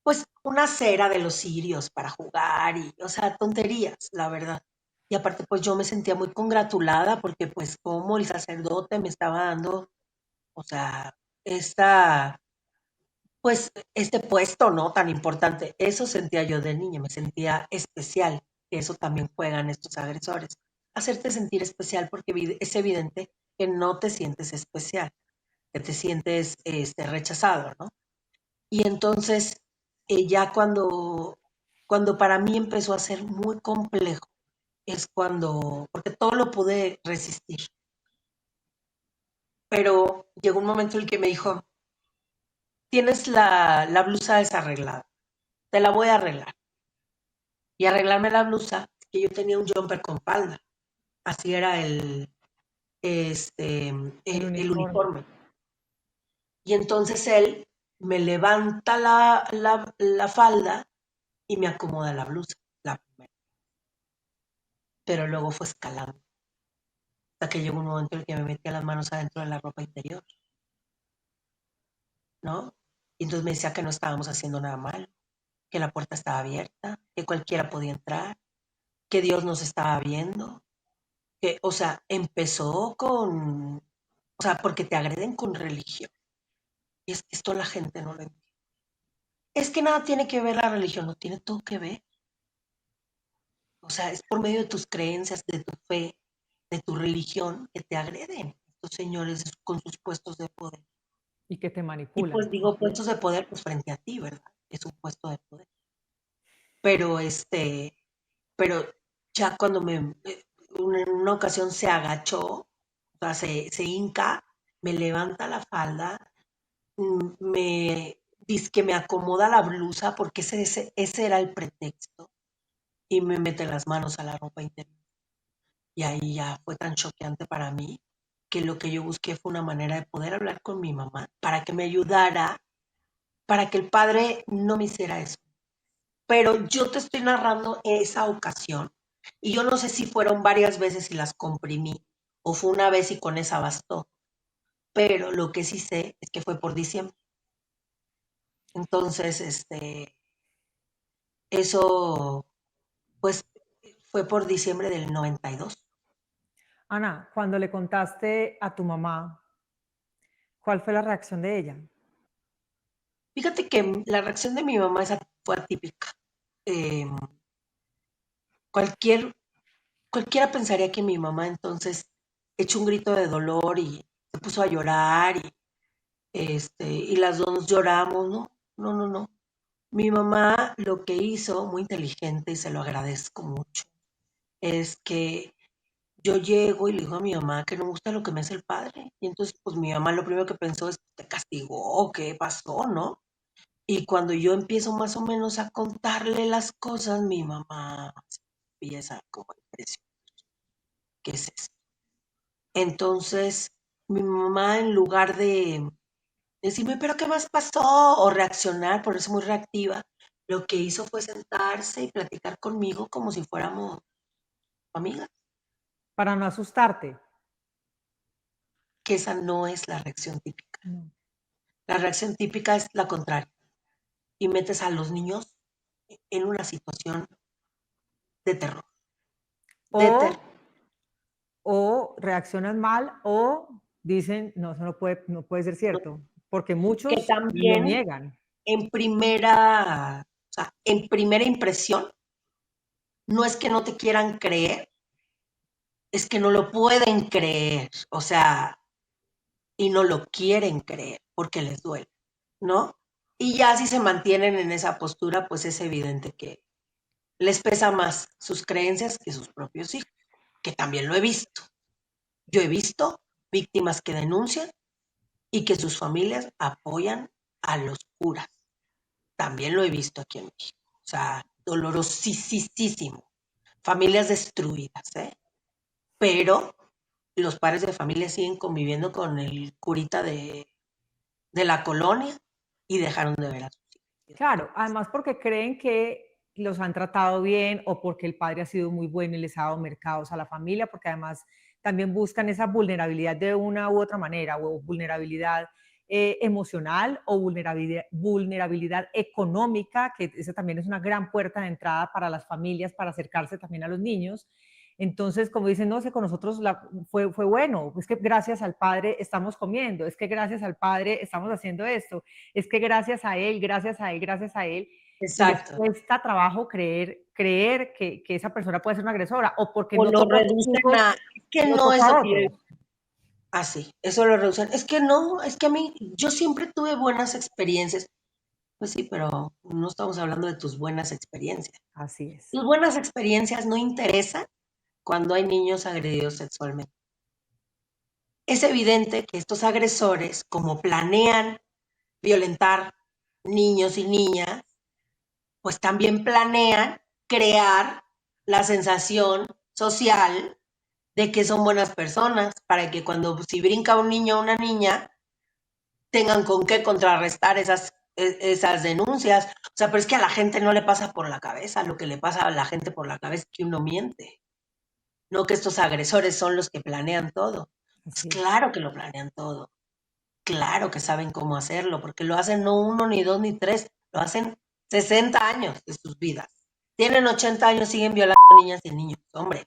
pues una cera de los cirios para jugar y, o sea, tonterías, la verdad. Y aparte, pues yo me sentía muy congratulada porque pues como el sacerdote me estaba dando, o sea, esta, pues este puesto, ¿no? Tan importante. Eso sentía yo de niña, me sentía especial, que eso también juegan estos agresores. Hacerte sentir especial porque es evidente que no te sientes especial, que te sientes rechazado, ¿no? Y entonces, ya cuando para mí empezó a ser muy complejo, es cuando, porque todo lo pude resistir, pero llegó un momento en el que me dijo, tienes la blusa desarreglada, te la voy a arreglar. Y arreglarme la blusa, que yo tenía un jumper con falda, así era este, El el uniforme. uniforme. Y entonces él me levanta la falda y me acomoda la blusa, la primera. Pero luego fue escalando, hasta que llegó un momento en el que me metía las manos adentro de la ropa interior, ¿no? Y entonces me decía que no estábamos haciendo nada mal, que la puerta estaba abierta, que cualquiera podía entrar, que Dios nos estaba viendo, que, o sea, empezó con, o sea, porque te agreden con religión. Y es que esto la gente no lo entiende. Es que nada tiene que ver la religión, no tiene todo que ver. O sea, es por medio de tus creencias, de tu fe, de tu religión, que te agreden estos señores con sus puestos de poder. Y que te Y pues manipulan. digo puestos de poder, pues frente a ti, ¿verdad? Es un puesto de poder. Pero pero ya cuando en una ocasión se agachó, o sea, se hinca, me levanta la falda, me dice que me acomoda la blusa, porque ese era el pretexto, y me mete las manos a la ropa interior. Y ahí ya fue tan choqueante para mí que lo que yo busqué fue una manera de poder hablar con mi mamá para que me ayudara, para que el padre no me hiciera eso. Pero yo te estoy narrando esa ocasión y yo no sé si fueron varias veces y las comprimí o fue una vez y con esa bastó, pero lo que sí sé es que fue por diciembre. Entonces, eso pues fue por diciembre del 92. Ana, cuando le contaste a tu mamá, ¿cuál fue la reacción de ella? Fíjate que la reacción de mi mamá fue atípica. Eh, cualquier, cualquiera pensaría que mi mamá entonces echó un grito de dolor y se puso a llorar y las dos lloramos, ¿no? No, no, no. Mi mamá lo que hizo, muy inteligente y se lo agradezco mucho, es que yo llego y le digo a mi mamá que no me gusta lo que me hace el padre. Y entonces, pues mi mamá lo primero que pensó es, ¿te castigó? ¿Qué pasó? ¿No? Y cuando yo empiezo más o menos a contarle las cosas, mi mamá empieza como a impresionar. ¿Qué es esto? Entonces, mi mamá en lugar de decirme, ¿pero qué más pasó? O reaccionar, por eso muy reactiva, lo que hizo fue sentarse y platicar conmigo como si fuéramos amigas, Para no asustarte. que esa no es la reacción típica. No. La reacción típica es la contraria y metes a los niños en una situación de terror, de terror. O, o reaccionan mal o dicen, no, eso no puede ser cierto, porque Que muchos lo también niegan. o sea, en primera impresión, no es que no te quieran creer, es que no lo pueden creer, o sea, y no lo quieren creer porque les duele, ¿no? Y ya si se mantienen en esa postura, pues es evidente que les pesa más sus creencias que sus propios hijos, que también lo he visto. Yo he visto víctimas que denuncian y que sus familias apoyan a los curas. También lo he visto aquí en México. O sea, dolorosísimo. Familias destruidas, ¿eh? Pero los padres de familia siguen conviviendo con el curita de la colonia y dejaron de ver a sus hijos. Claro, además porque creen que los han tratado bien o porque el padre ha sido muy bueno y les ha dado mercados a la familia, porque además también buscan esa vulnerabilidad de una u otra manera, o vulnerabilidad emocional o vulnerabilidad económica, que esa también es una gran puerta de entrada para las familias, para acercarse también a los niños. Entonces, como dicen, no sé, con nosotros fue bueno, es que gracias al padre estamos comiendo, es que gracias al padre estamos haciendo esto, es que gracias a él, gracias a él, gracias a él, y les Exacto. cuesta trabajo creer que esa persona puede ser una agresora, o porque O no lo tocó a sus reducen hijos, a, es que lo no es tocó lo a que yo otros. así, eso lo reducen. Es que no, es que a mí, yo siempre tuve buenas experiencias. Pues sí, pero no estamos hablando de tus buenas experiencias. Así es. Tus buenas experiencias no interesan cuando hay niños agredidos sexualmente. es evidente que estos agresores, como planean violentar niños y niñas, pues también planean crear la sensación social de que son buenas personas, para que cuando si brinca un niño o una niña, tengan con qué contrarrestar esas denuncias. O sea, pero es que a la gente no le pasa por la cabeza, lo que le pasa a la gente por la cabeza es que uno miente, no que estos agresores son los que planean todo. Pues Así es. claro que lo planean todo, claro que saben cómo hacerlo, porque lo hacen no uno, ni dos, ni tres, lo hacen 60 años de sus vidas. Tienen 80 años, siguen violando niñas y niños, hombre.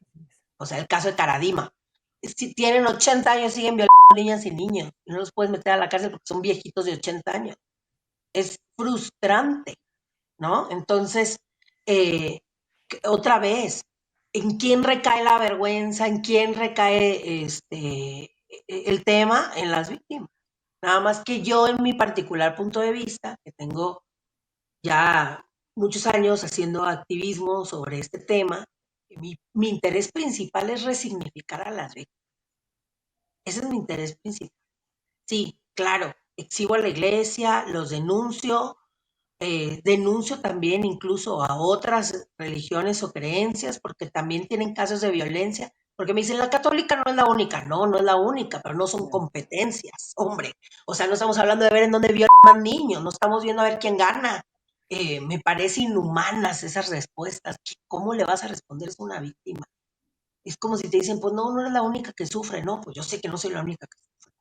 O sea, el caso de Caradima. Si tienen 80 años, siguen violando niñas y niños. Y no los puedes meter a la cárcel porque son viejitos de 80 años. Es frustrante, ¿no? Entonces, eh, otra vez, ¿en quién recae la vergüenza? ¿En quién recae el tema? En las víctimas. Nada más que yo, en mi particular punto de vista, que tengo ya muchos años haciendo activismo sobre este tema, mi interés principal es resignificar a las víctimas. Ese es mi interés principal. Sí, claro, exhibo a la iglesia, los denuncio, denuncio también incluso a otras religiones o creencias, porque también tienen casos de violencia, porque me dicen, la católica no es la única, no, no es la única, pero no son competencias, hombre. O sea, no estamos hablando de ver en dónde violan más niños, no estamos viendo a ver quién gana. Me parece inhumanas esas respuestas. ¿Cómo le vas a responder eso a una víctima? Es como si te dicen, pues no, no eres la única que sufre, no, pues yo sé que no soy la única que sufre.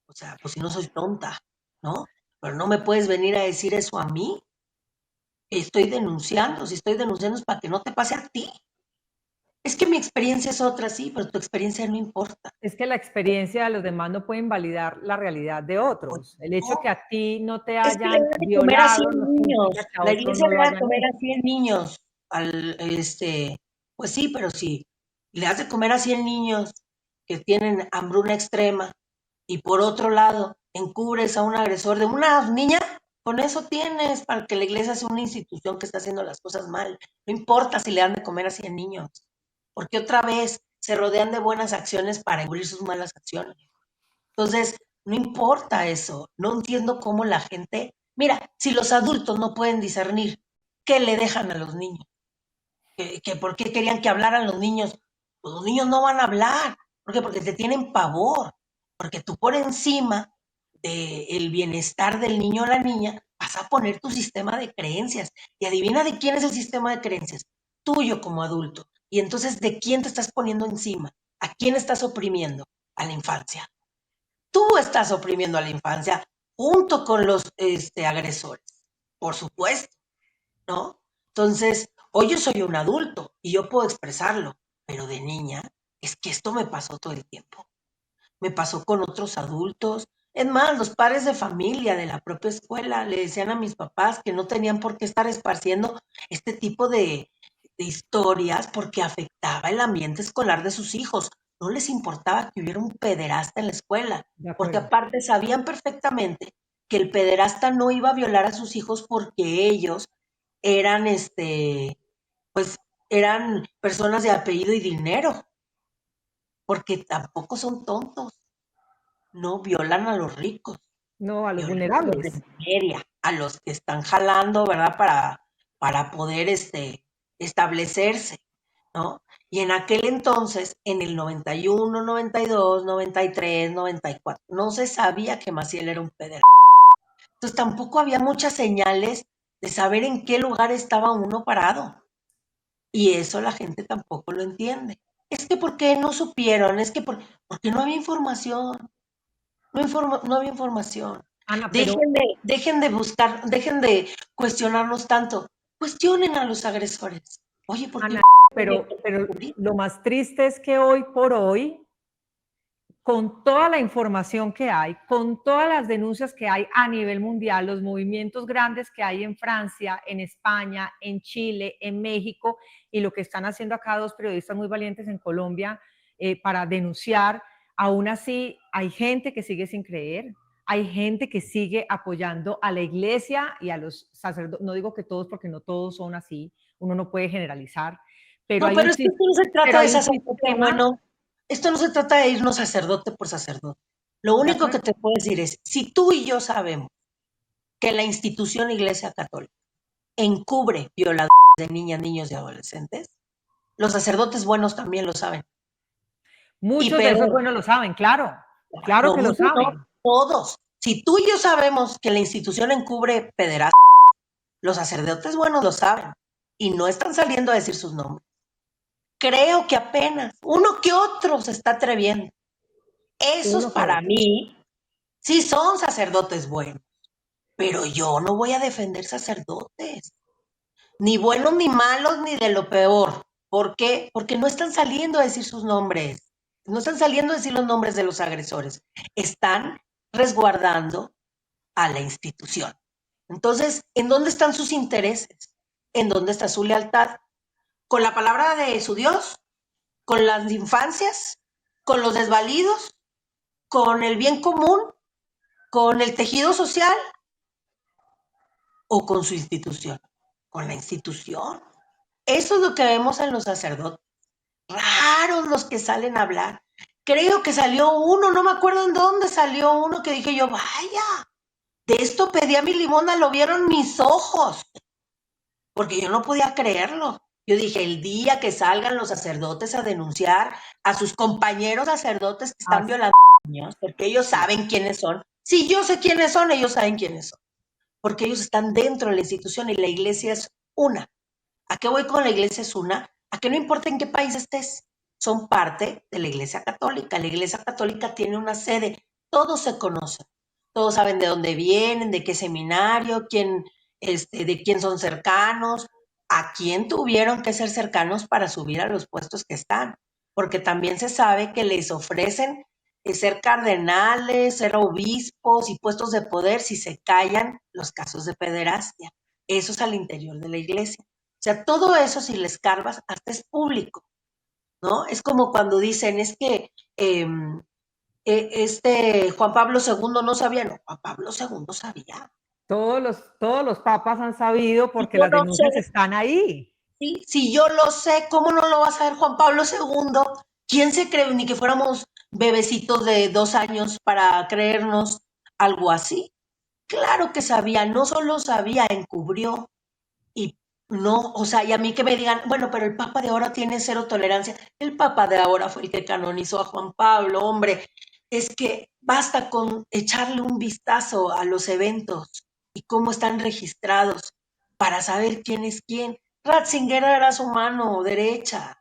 O sea, pues si no soy tonta, ¿no? Pero no me puedes venir a decir eso a mí. Estoy denunciando, si estoy denunciando es para que no te pase a ti. Es que mi experiencia es otra, sí, pero tu experiencia no importa. Es que la experiencia de los demás no puede invalidar la realidad de Pues otros. El hecho que no, a ti no te es que le hayan dan de comer a 100 violado no significa niños. que a La otro iglesia no le lo da de hayan comer hecho. a 100 niños. Pues sí, pero si le das de comer a 100 niños que tienen hambruna extrema y por otro lado encubres a un agresor de una niña, con eso tienes para que la iglesia sea una institución que está haciendo las cosas mal. No importa si le dan de comer a 100 niños, porque otra vez se rodean de buenas acciones para encubrir sus malas acciones. Entonces, no importa eso. No entiendo cómo la gente... Mira, si los adultos no pueden discernir, ¿qué le dejan a los niños? ¿Que por qué querían que hablaran los niños? Pues los niños no van a hablar. ¿Por qué? Porque te tienen pavor. Porque tú por encima del bienestar del niño o la niña vas a poner tu sistema de creencias. Y adivina de quién es el sistema de creencias. Tuyo como adulto. Y entonces, ¿de quién te estás poniendo encima? ¿A quién estás oprimiendo? A la infancia. Tú estás oprimiendo a la infancia junto con los agresores, por supuesto, ¿no? Entonces, hoy yo soy un adulto y yo puedo expresarlo, pero de niña es que esto me pasó todo el tiempo. Me pasó con otros adultos. Es más, los padres de familia de la propia escuela le decían a mis papás que no tenían por qué estar esparciendo este tipo de historias porque afectaba el ambiente escolar de sus hijos. No les importaba que hubiera un pederasta en la escuela, De porque acuerdo. aparte sabían perfectamente que el pederasta no iba a violar a sus hijos porque ellos eran, pues, eran personas de apellido y dinero, porque tampoco son tontos, no violan a los ricos, No, a los violan a los de vulnerables. miseria, a los que están jalando, ¿verdad? Para poder establecerse, ¿no? Y en aquel entonces, en el 91, 92, 93, 94, no se sabía que Maciel era un pederasta. Entonces tampoco había muchas señales de saber en qué lugar estaba uno parado. Y eso la gente tampoco lo entiende. Es que ¿por qué no supieron? Porque no había información. No había información. Ana, pero Dejen de buscar, dejen de cuestionarnos tanto. Cuestionen a los agresores. Oye, ¿por qué Ana, me pero descubrí? lo más triste es que hoy por hoy, con toda la información que hay, con todas las denuncias que hay a nivel mundial, los movimientos grandes que hay en Francia, en España, en Chile, en México, y lo que están haciendo acá dos periodistas muy valientes en Colombia para denunciar, aún así hay gente que sigue sin creer, hay gente que sigue apoyando a la iglesia y a los sacerdotes, no digo que todos porque no todos son así, uno no puede generalizar, pero No, hay pero un, es que esto no se trata pero de hay un sacerdote sistema bueno. esto no se trata de irnos sacerdote por sacerdote. Lo ¿De único que acuerdo? te puedo decir es, si tú y yo sabemos que la institución Iglesia Católica encubre violaciones de niñas, niños y adolescentes, los sacerdotes buenos también lo saben. Y Muchos de esos peor, buenos lo saben, claro, claro no que lo muchos, no, saben. todos. Si tú y yo sabemos que la institución encubre pederastas, los sacerdotes buenos lo saben y no están saliendo a decir sus nombres. Creo que apenas uno que otro se está atreviendo. Esos Uno que para otro. mí sí son sacerdotes buenos, pero yo no voy a defender sacerdotes, ni buenos ni malos ni de lo peor. ¿Por qué? Porque no están saliendo a decir sus nombres, no están saliendo a decir los nombres de los agresores, están resguardando a la institución. Entonces, ¿en dónde están sus intereses? ¿En dónde está su lealtad? ¿Con la palabra de su Dios? ¿Con las infancias? ¿Con los desvalidos? ¿Con el bien común? ¿Con el tejido social? ¿O con su institución? Con la institución. Eso es lo que vemos en los sacerdotes. Raros los que salen a hablar. Creo que salió uno, no me acuerdo en dónde salió uno que dije yo, vaya, de esto pedí a mi limona, lo vieron mis ojos, porque yo no podía creerlo. Yo dije, el día que salgan los sacerdotes a denunciar a sus compañeros sacerdotes que están Así, violando niños, porque ellos saben quiénes son. Si yo sé quiénes son, ellos saben quiénes son, porque ellos están dentro de la institución y la iglesia es una. ¿A qué voy con la iglesia es una? A que no importa en qué país estés, son parte de la iglesia católica. La iglesia católica tiene una sede, todos se conocen, todos saben de dónde vienen, de qué seminario, de quién son cercanos, a quién tuvieron que ser cercanos para subir a los puestos que están, porque también se sabe que les ofrecen ser cardenales, ser obispos y puestos de poder si se callan los casos de pederastia. Eso es al interior de la iglesia. O sea, todo eso, si le escarbas, hasta es público, ¿no? Es como cuando dicen, es que este Juan Pablo II no sabía, no, Juan Pablo II sabía. todos los papas han sabido Si porque yo las lo sé, denuncias están ahí. ¿sí? Si yo lo sé, ¿cómo no lo va a saber Juan Pablo II? ¿Quién se cree? Ni que fuéramos bebecitos de 2 años para creernos algo así. Claro que sabía, no solo sabía, encubrió. Y no, o sea, y a mí que me digan, bueno, pero el Papa de ahora tiene cero tolerancia. El Papa de ahora fue el que canonizó a Juan Pablo, hombre. Es que basta con echarle un vistazo a los eventos y cómo están registrados para saber quién es quién. Ratzinger era su mano derecha.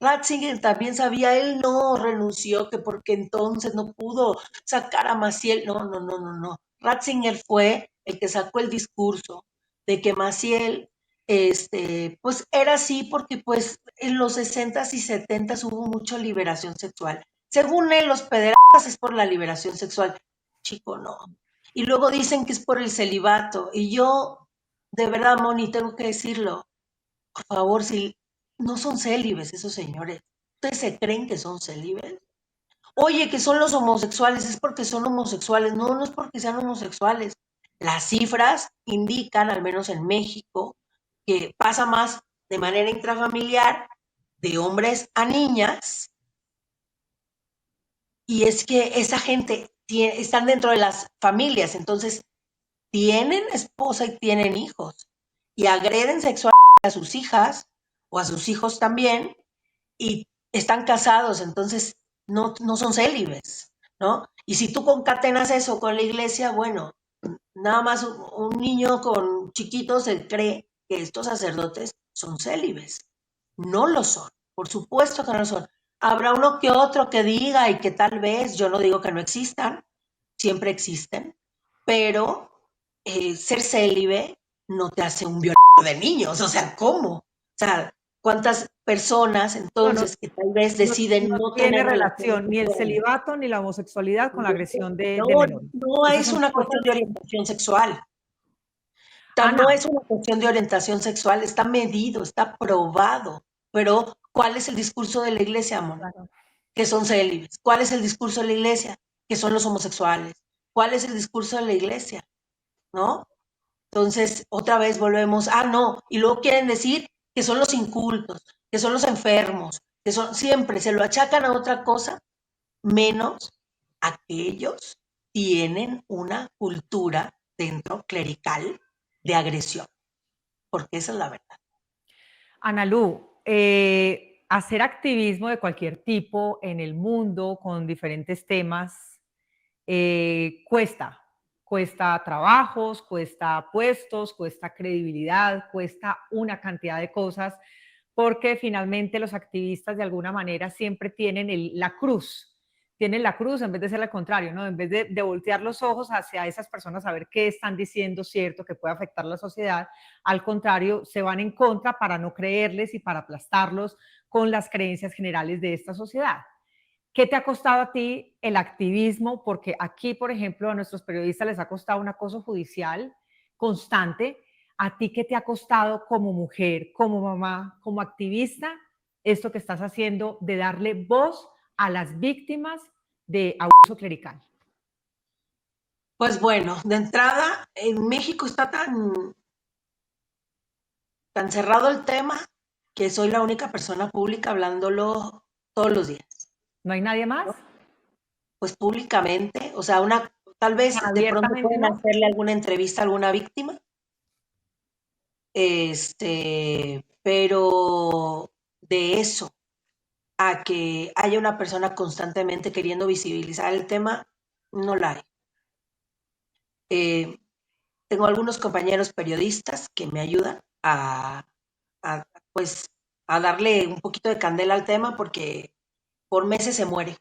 Ratzinger también sabía, él no renunció, que porque entonces no pudo sacar a Maciel. No, no, no, no, no. Ratzinger fue el que sacó el discurso de que Maciel, pues era así porque pues en los 60s y 70s hubo mucha liberación sexual. Según él, los pederastas es por la liberación sexual. Chico, no. Y luego dicen que es por el celibato. Y yo, de verdad, Moni, tengo que decirlo, por favor, si no son célibes esos señores, ¿ustedes se creen que son célibes? Oye, que son los homosexuales, es porque son homosexuales. No, no es porque sean homosexuales. Las cifras indican, al menos en México, que pasa más de manera intrafamiliar de hombres a niñas, y es que esa gente están dentro de las familias, entonces tienen esposa y tienen hijos, y agreden sexualmente a sus hijas o a sus hijos también, y están casados, entonces no son célibes, ¿no? Y si tú concatenas eso con la iglesia, bueno, nada más un niño con chiquitos se cree que estos sacerdotes son célibes. No lo son, por supuesto que no lo son. Habrá uno que otro que diga y que tal vez, yo no digo que no existan, siempre existen, pero ser célibe no te hace un violador de niños, o sea, ¿cómo? O sea, ¿cuántas personas No, no, entonces que tal vez no, deciden no no tiene tener relaciones relación ni el sexuales? celibato ni la homosexualidad con la agresión de No, menores. no Esas es son una cosas. cuestión de orientación sexual. No Ana, es una cuestión de orientación sexual, está medido, está probado. Pero, ¿cuál es el discurso de la iglesia, amor? claro. Que son célibes. ¿Cuál es el discurso de la iglesia? Que son los homosexuales. ¿Cuál es el discurso de la iglesia? ¿No? Entonces, otra vez volvemos, no, y luego quieren decir que son los incultos, que son los enfermos, que son, siempre se lo achacan a otra cosa, menos aquellos tienen una cultura dentro clerical de agresión, porque esa es la verdad. Analú, hacer activismo de cualquier tipo en el mundo con diferentes temas cuesta. Cuesta trabajos, cuesta puestos, cuesta credibilidad, cuesta una cantidad de cosas, porque finalmente los activistas de alguna manera siempre tienen tienen la cruz en vez de ser al contrario, ¿no? En vez de voltear los ojos hacia esas personas a ver qué están diciendo cierto que puede afectar la sociedad, al contrario, se van en contra para no creerles y para aplastarlos con las creencias generales de esta sociedad. ¿Qué te ha costado a ti el activismo? Porque aquí, por ejemplo, a nuestros periodistas les ha costado un acoso judicial constante. ¿A ti qué te ha costado como mujer, como mamá, como activista, esto que estás haciendo de darle voz a las víctimas de abuso clerical? Pues bueno, de entrada, en México está tan cerrado el tema que soy la única persona pública hablándolo todos los días, ¿No hay nadie más? ¿no? Pues públicamente, o sea, tal vez de pronto Abiertamente pueden no. hacerle alguna entrevista a alguna víctima, pero de eso a que haya una persona constantemente queriendo visibilizar el tema, no la hay. Eh, Tengo algunos compañeros periodistas que me ayudan a, pues, a darle un poquito de candela al tema porque por meses se muere.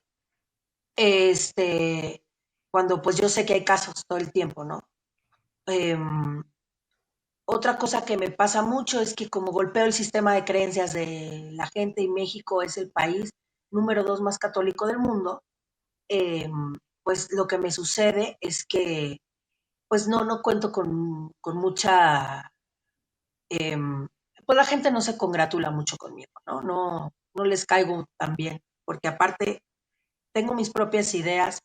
Este, Cuando pues yo sé que hay casos todo el tiempo, ¿no? Otra cosa que me pasa mucho es que como golpeo el sistema de creencias de la gente y México es el país número 2 más católico del mundo, eh, pues lo que me sucede es que pues no cuento con mucha, eh, pues la gente no se congratula mucho conmigo, ¿no? No les caigo tan bien, porque aparte tengo mis propias ideas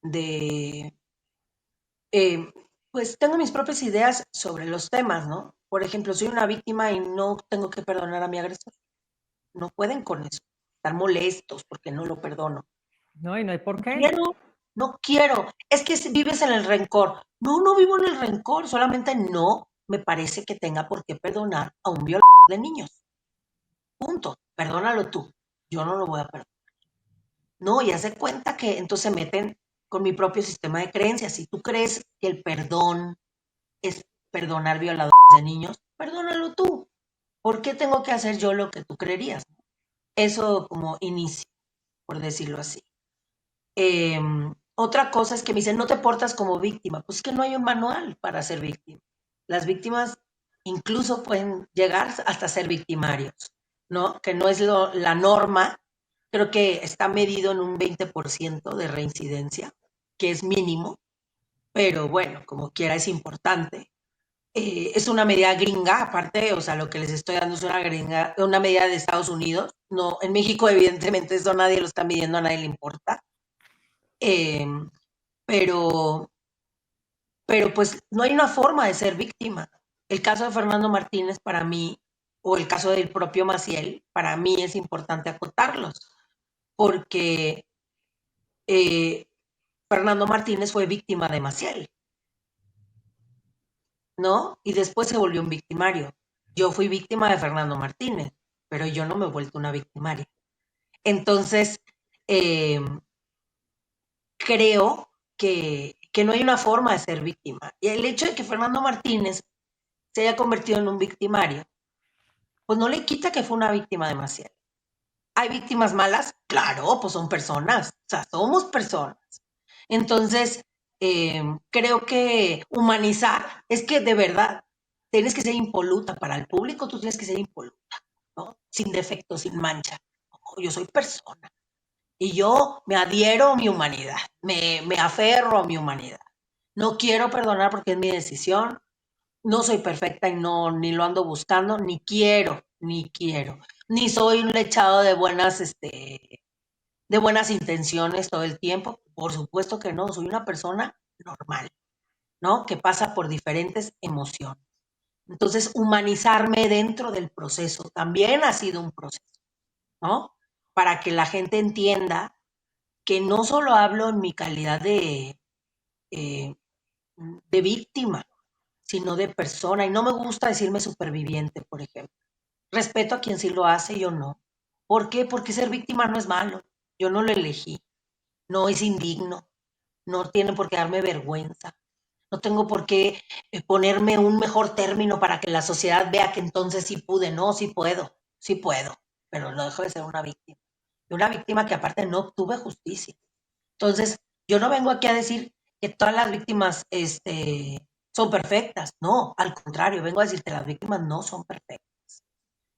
de, eh, pues tengo mis propias ideas sobre los temas, ¿no? Por ejemplo, soy una víctima y no tengo que perdonar a mi agresor. No pueden con eso. Están molestos porque no lo perdono. No, y no hay por No qué. quiero, no quiero. Es que vives en el rencor. No vivo en el rencor. Solamente no me parece que tenga por qué perdonar a un violador de niños. Punto. Perdónalo tú. Yo no lo voy a perdonar. No, y hace cuenta que entonces se meten con mi propio sistema de creencias. Si tú crees que el perdón es perdonar violadores de niños, perdónalo tú. ¿Por qué tengo que hacer yo lo que tú creerías? Eso como inicio, por decirlo así. Eh, Otra cosa es que me dicen, no te portas como víctima. Pues es que no hay un manual para ser víctima. Las víctimas incluso pueden llegar hasta ser victimarios, ¿no? Que no es la norma. Creo que está medido en un 20% de reincidencia, que es mínimo, pero bueno, como quiera es importante. Es una medida gringa, aparte, o sea, lo que les estoy dando es una medida de Estados Unidos. No, en México, evidentemente, eso nadie lo está midiendo, a nadie le importa. Eh, pero, pero pues no hay una forma de ser víctima. El caso de Fernando Martínez para mí, o el caso del propio Maciel, para mí es importante acotarlos, porque eh, Fernando Martínez fue víctima de Maciel, ¿no? Y después se volvió un victimario. Yo fui víctima de Fernando Martínez, pero yo no me he vuelto una victimaria. Entonces, eh, creo que no hay una forma de ser víctima. Y el hecho de que Fernando Martínez se haya convertido en un victimario, pues no le quita que fue una víctima demasiado. ¿Hay víctimas malas? Claro, pues son personas, o sea, somos personas. Entonces, creo que humanizar es que de verdad tienes que ser impoluta para el público, tú tienes que ser impoluta, ¿no? Sin defecto, sin mancha. No, yo soy persona y yo me adhiero a mi humanidad, me aferro a mi humanidad. No quiero perdonar porque es mi decisión, no soy perfecta y no, ni lo ando buscando, ni quiero, ni soy un lechado de buenas intenciones todo el tiempo. Por supuesto que no, soy una persona normal, ¿no? Que pasa por diferentes emociones. Entonces, humanizarme dentro del proceso también ha sido un proceso, ¿no? Para que la gente entienda que no solo hablo en mi calidad eh, de víctima, sino de persona. Y no me gusta decirme superviviente, por ejemplo. Respeto a quien sí lo hace, yo no. ¿Por qué? Porque ser víctima no es malo. Yo no lo elegí. No es indigno. No tiene por qué darme vergüenza. No tengo por qué ponerme un mejor término para que la sociedad vea que entonces sí pude. No, sí puedo, pero no dejo de ser una víctima. Y una víctima que aparte no obtuve justicia. Entonces, yo no vengo aquí a decir que todas las víctimas son perfectas. No, al contrario, vengo a decir que las víctimas no son perfectas.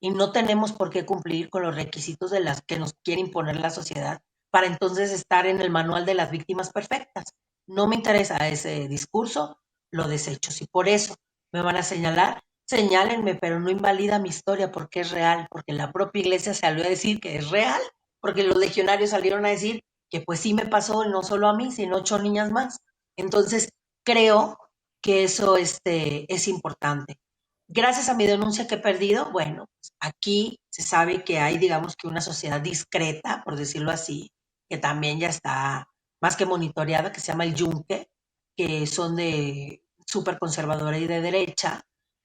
Y no tenemos por qué cumplir con los requisitos de las que nos quiere imponer la sociedad para entonces estar en el manual de las víctimas perfectas. No me interesa ese discurso, lo desecho. Si por eso me van a señalar, señálenme, pero no invalida mi historia porque es real, porque la propia iglesia salió a decir que es real, porque los legionarios salieron a decir que pues sí me pasó, no solo a mí, sino 8 niñas más. Entonces, creo que eso es importante. Gracias a mi denuncia que he perdido, bueno, pues aquí se sabe que hay, digamos que una sociedad discreta, por decirlo así, que también ya está más que monitoreada, que se llama el Yunque, que son de súper conservadora y de derecha,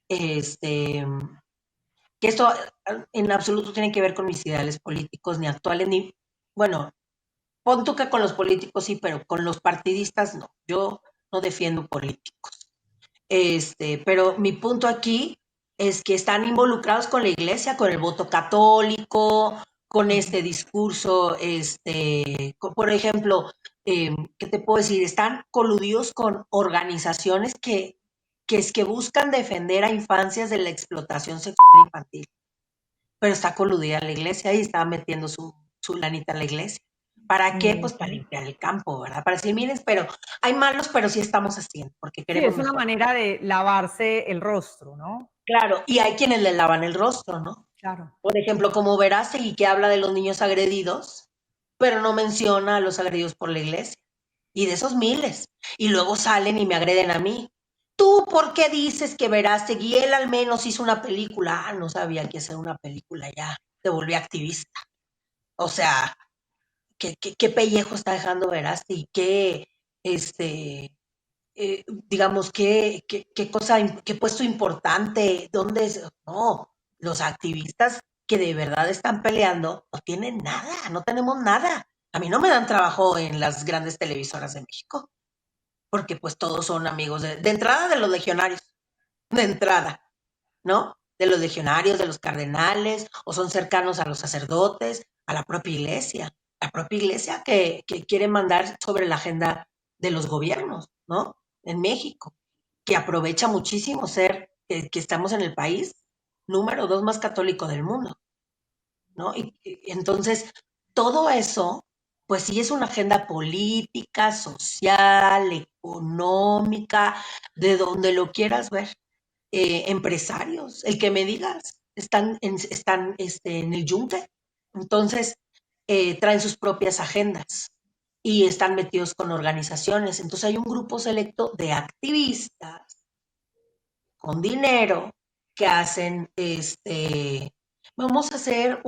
este, que esto en absoluto tiene que ver con mis ideales políticos, ni actuales, ni, bueno, pon tú que con los políticos sí, pero con los partidistas no. Yo no defiendo políticos. Pero mi punto aquí es que están involucrados con la iglesia, con el voto católico, con este discurso, por ejemplo, ¿qué te puedo decir? Están coludidos con organizaciones que buscan defender a infancias de la explotación sexual infantil, pero está coludida la iglesia y está metiendo su lanita en la iglesia. ¿Para qué? Pues para limpiar el campo, ¿verdad? Para decir, miren, pero hay malos, pero sí estamos haciendo, porque Sí, queremos es una mejor. manera de lavarse el rostro, ¿no? Claro, y hay quienes le lavan el rostro, ¿no? Claro. Por ejemplo, como Verástegui, que habla de los niños agredidos, pero no menciona a los agredidos por la iglesia. Y de esos miles. Y luego salen y me agreden a mí. ¿Tú por qué dices que Verástegui, él al menos hizo una película? Ah, no sabía que hacer una película ya. Te volví activista. O sea, ¿qué pellejo está dejando Verástegui? Este, digamos, qué cosa, qué puesto importante, dónde es, no, los activistas que de verdad están peleando no tienen nada, no tenemos nada. A mí no me dan trabajo en las grandes televisoras de México, porque pues todos son amigos de entrada de los legionarios, de entrada, ¿no? De los legionarios, de los cardenales, o son cercanos a los sacerdotes, a la propia iglesia que quiere mandar sobre la agenda de los gobiernos, ¿no? En México, que aprovecha muchísimo ser que estamos en el país número 2 más católico del mundo, ¿no? Y entonces, todo eso, pues sí es una agenda política, social, económica, de donde lo quieras ver. Empresarios, el que me digas, están en el yunque. Entonces, traen sus propias agendas y están metidos con organizaciones. Entonces, hay un grupo selecto de activistas con dinero que hacen, vamos a hacer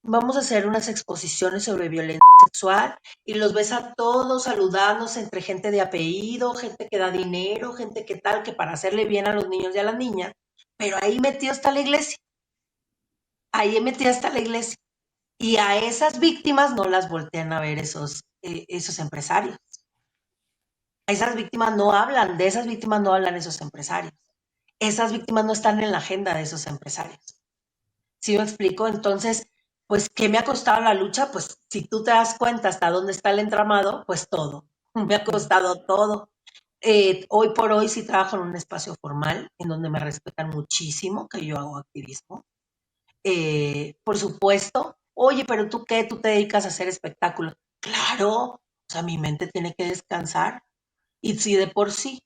vamos a hacer unas exposiciones sobre violencia sexual y los ves a todos saludándose entre gente de apellido, gente que da dinero, gente que tal, que para hacerle bien a los niños y a las niñas, pero ahí metido está la iglesia, ahí metida está la iglesia. Y a esas víctimas no las voltean a ver esos empresarios. A esas víctimas no hablan, de esas víctimas no hablan esos empresarios. Esas víctimas no están en la agenda de esos empresarios. ¿Sí me explico? Entonces, pues, ¿qué me ha costado la lucha? Pues, si tú te das cuenta hasta dónde está el entramado, pues todo. Me ha costado todo. Hoy por hoy sí trabajo en un espacio formal en donde me respetan muchísimo que yo hago activismo. Por supuesto, oye, pero tú qué, tú te dedicas a hacer espectáculos. Claro, o sea, mi mente tiene que descansar. Y si de por sí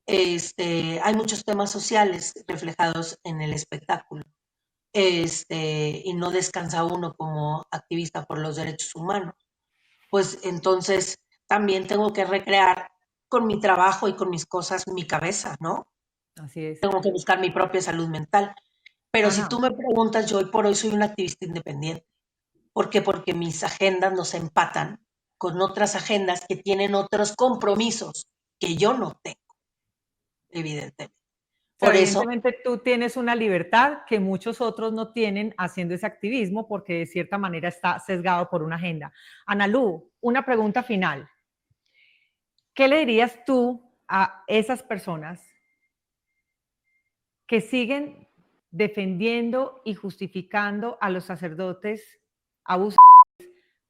hay muchos temas sociales reflejados en el espectáculo y no descansa uno como activista por los derechos humanos, pues entonces también tengo que recrear con mi trabajo y con mis cosas mi cabeza, ¿no? Así es. Tengo que buscar mi propia salud mental. Pero si tú Ana, me preguntas, yo hoy por hoy soy una activista independiente. ¿Por qué? Porque mis agendas no se empatan con otras agendas que tienen otros compromisos que yo no tengo, evidentemente. o sea, Por eso, evidentemente tú tienes una libertad que muchos otros no tienen haciendo ese activismo porque de cierta manera está sesgado por una agenda. Analú, una pregunta final. ¿Qué le dirías tú a esas personas que siguen defendiendo y justificando a los sacerdotes abusadores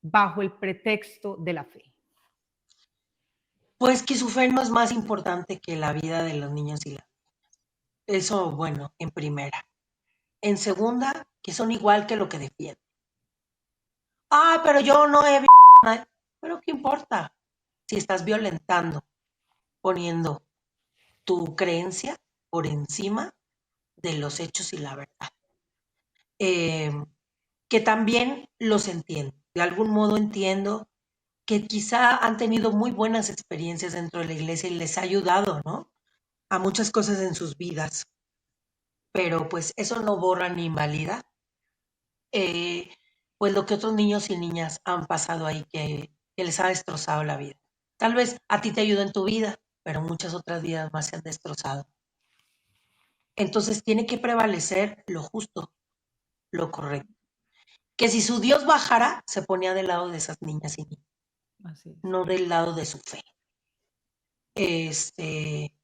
bajo el pretexto de la fe? pues que su fe no es más importante que la vida de los niños y la... Eso, bueno, en primera. En segunda, que son igual que lo que defienden. Ah, pero yo no he visto nada. Pero ¿qué importa? Si estás violentando, poniendo tu creencia por encima de los hechos y la verdad. Eh, que también los entiendo. De algún modo entiendo que quizá han tenido muy buenas experiencias dentro de la iglesia y les ha ayudado, ¿no? A muchas cosas en sus vidas, pero pues eso no borra ni invalida, eh, pues lo que otros niños y niñas han pasado ahí que les ha destrozado la vida. Tal vez a ti te ayuda en tu vida, pero muchas otras vidas más se han destrozado. Entonces tiene que prevalecer lo justo, lo correcto. Que si su Dios bajara, se ponía del lado de esas niñas y niños, Así es. no del lado de su fe. Este,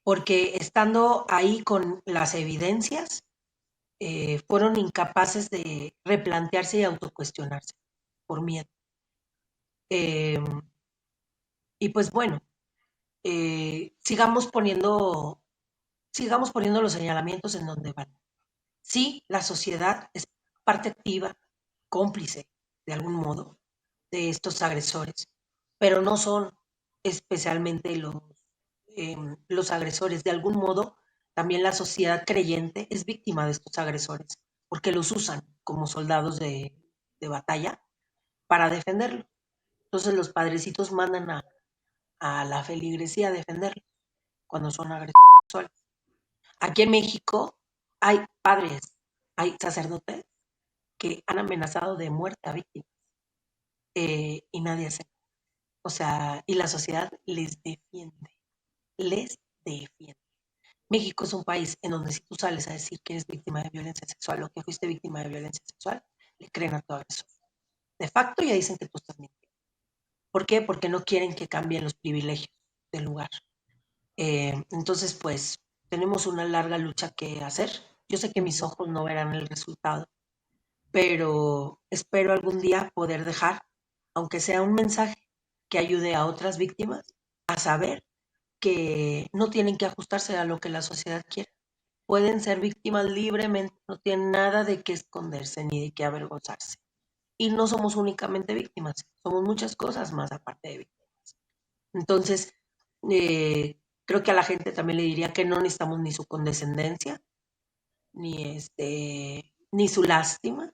porque estando ahí con las evidencias, fueron incapaces de replantearse y autocuestionarse por miedo. Eh, y pues bueno, sigamos poniendo los señalamientos en donde van. Sí, la sociedad es parte activa, cómplice, de algún modo, de estos agresores, pero no son especialmente los agresores. De algún modo, también la sociedad creyente es víctima de estos agresores, porque los usan como soldados de batalla para defenderlo. Entonces los padrecitos mandan a la feligresía a defenderlo cuando son agresores. Aquí en México hay padres, hay sacerdotes que han amenazado de muerte a víctimas, y nadie hace. O sea, y la sociedad les defiende, les defiende. México es un país en donde si tú sales a decir que eres víctima de violencia sexual o que fuiste víctima de violencia sexual, le creen a todo eso. De facto ya dicen que tú estás mintiendo. ¿Por qué? Porque no quieren que cambien los privilegios del lugar. Entonces, pues, tenemos una larga lucha que hacer. Yo sé que mis Entiendo. ojos no verán el resultado, pero espero algún día poder dejar, aunque sea un mensaje que ayude a otras víctimas a saber que no tienen que ajustarse a lo que la sociedad quiere. Pueden ser víctimas libremente, no tienen nada de qué esconderse ni de qué avergonzarse. Y no somos únicamente víctimas, somos muchas cosas más aparte de víctimas. Entonces, creo que a la gente también le diría que no necesitamos ni su condescendencia, ni su lástima,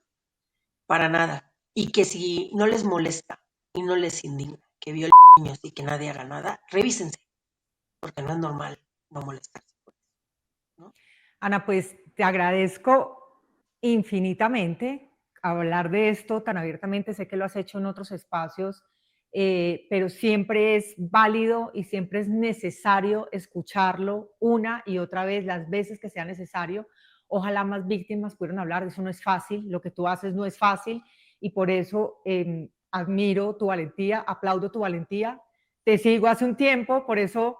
para nada. Y que si no les molesta y no les indigna que violen niños y que nadie haga nada, revísense, porque no es normal no molestarse, ¿no? Ana, pues te agradezco infinitamente hablar de esto tan abiertamente. Sé que lo has hecho en otros espacios, pero siempre es válido y siempre es necesario escucharlo una y otra vez, las veces que sea necesario. Ojalá más víctimas pudieran hablar. Eso no es fácil, lo que tú haces no es fácil y por eso admiro tu valentía, aplaudo tu valentía. Te sigo hace un tiempo, por eso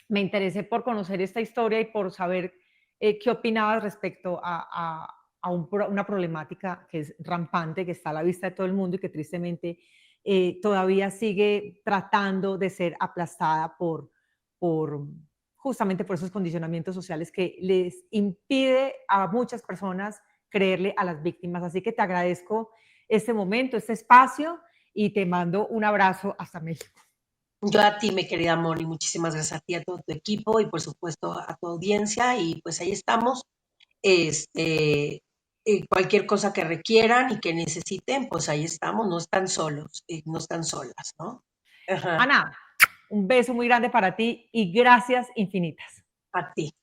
me interesé por conocer esta historia y por saber qué opinabas respecto una problemática que es rampante, que está a la vista de todo el mundo y que tristemente todavía sigue tratando de ser aplastada por justamente por esos condicionamientos sociales que les impide a muchas personas creerle a las víctimas. Así que te agradezco este momento, este espacio y te mando un abrazo hasta México. Yo a ti, mi querida Moni, muchísimas gracias a ti, a todo tu equipo y por supuesto a tu audiencia. Y pues ahí estamos. Cualquier cosa que requieran y que necesiten, pues ahí estamos, no están solos, no están solas, ¿no? Ajá, Ana, un beso muy grande para ti y gracias infinitas. a ti.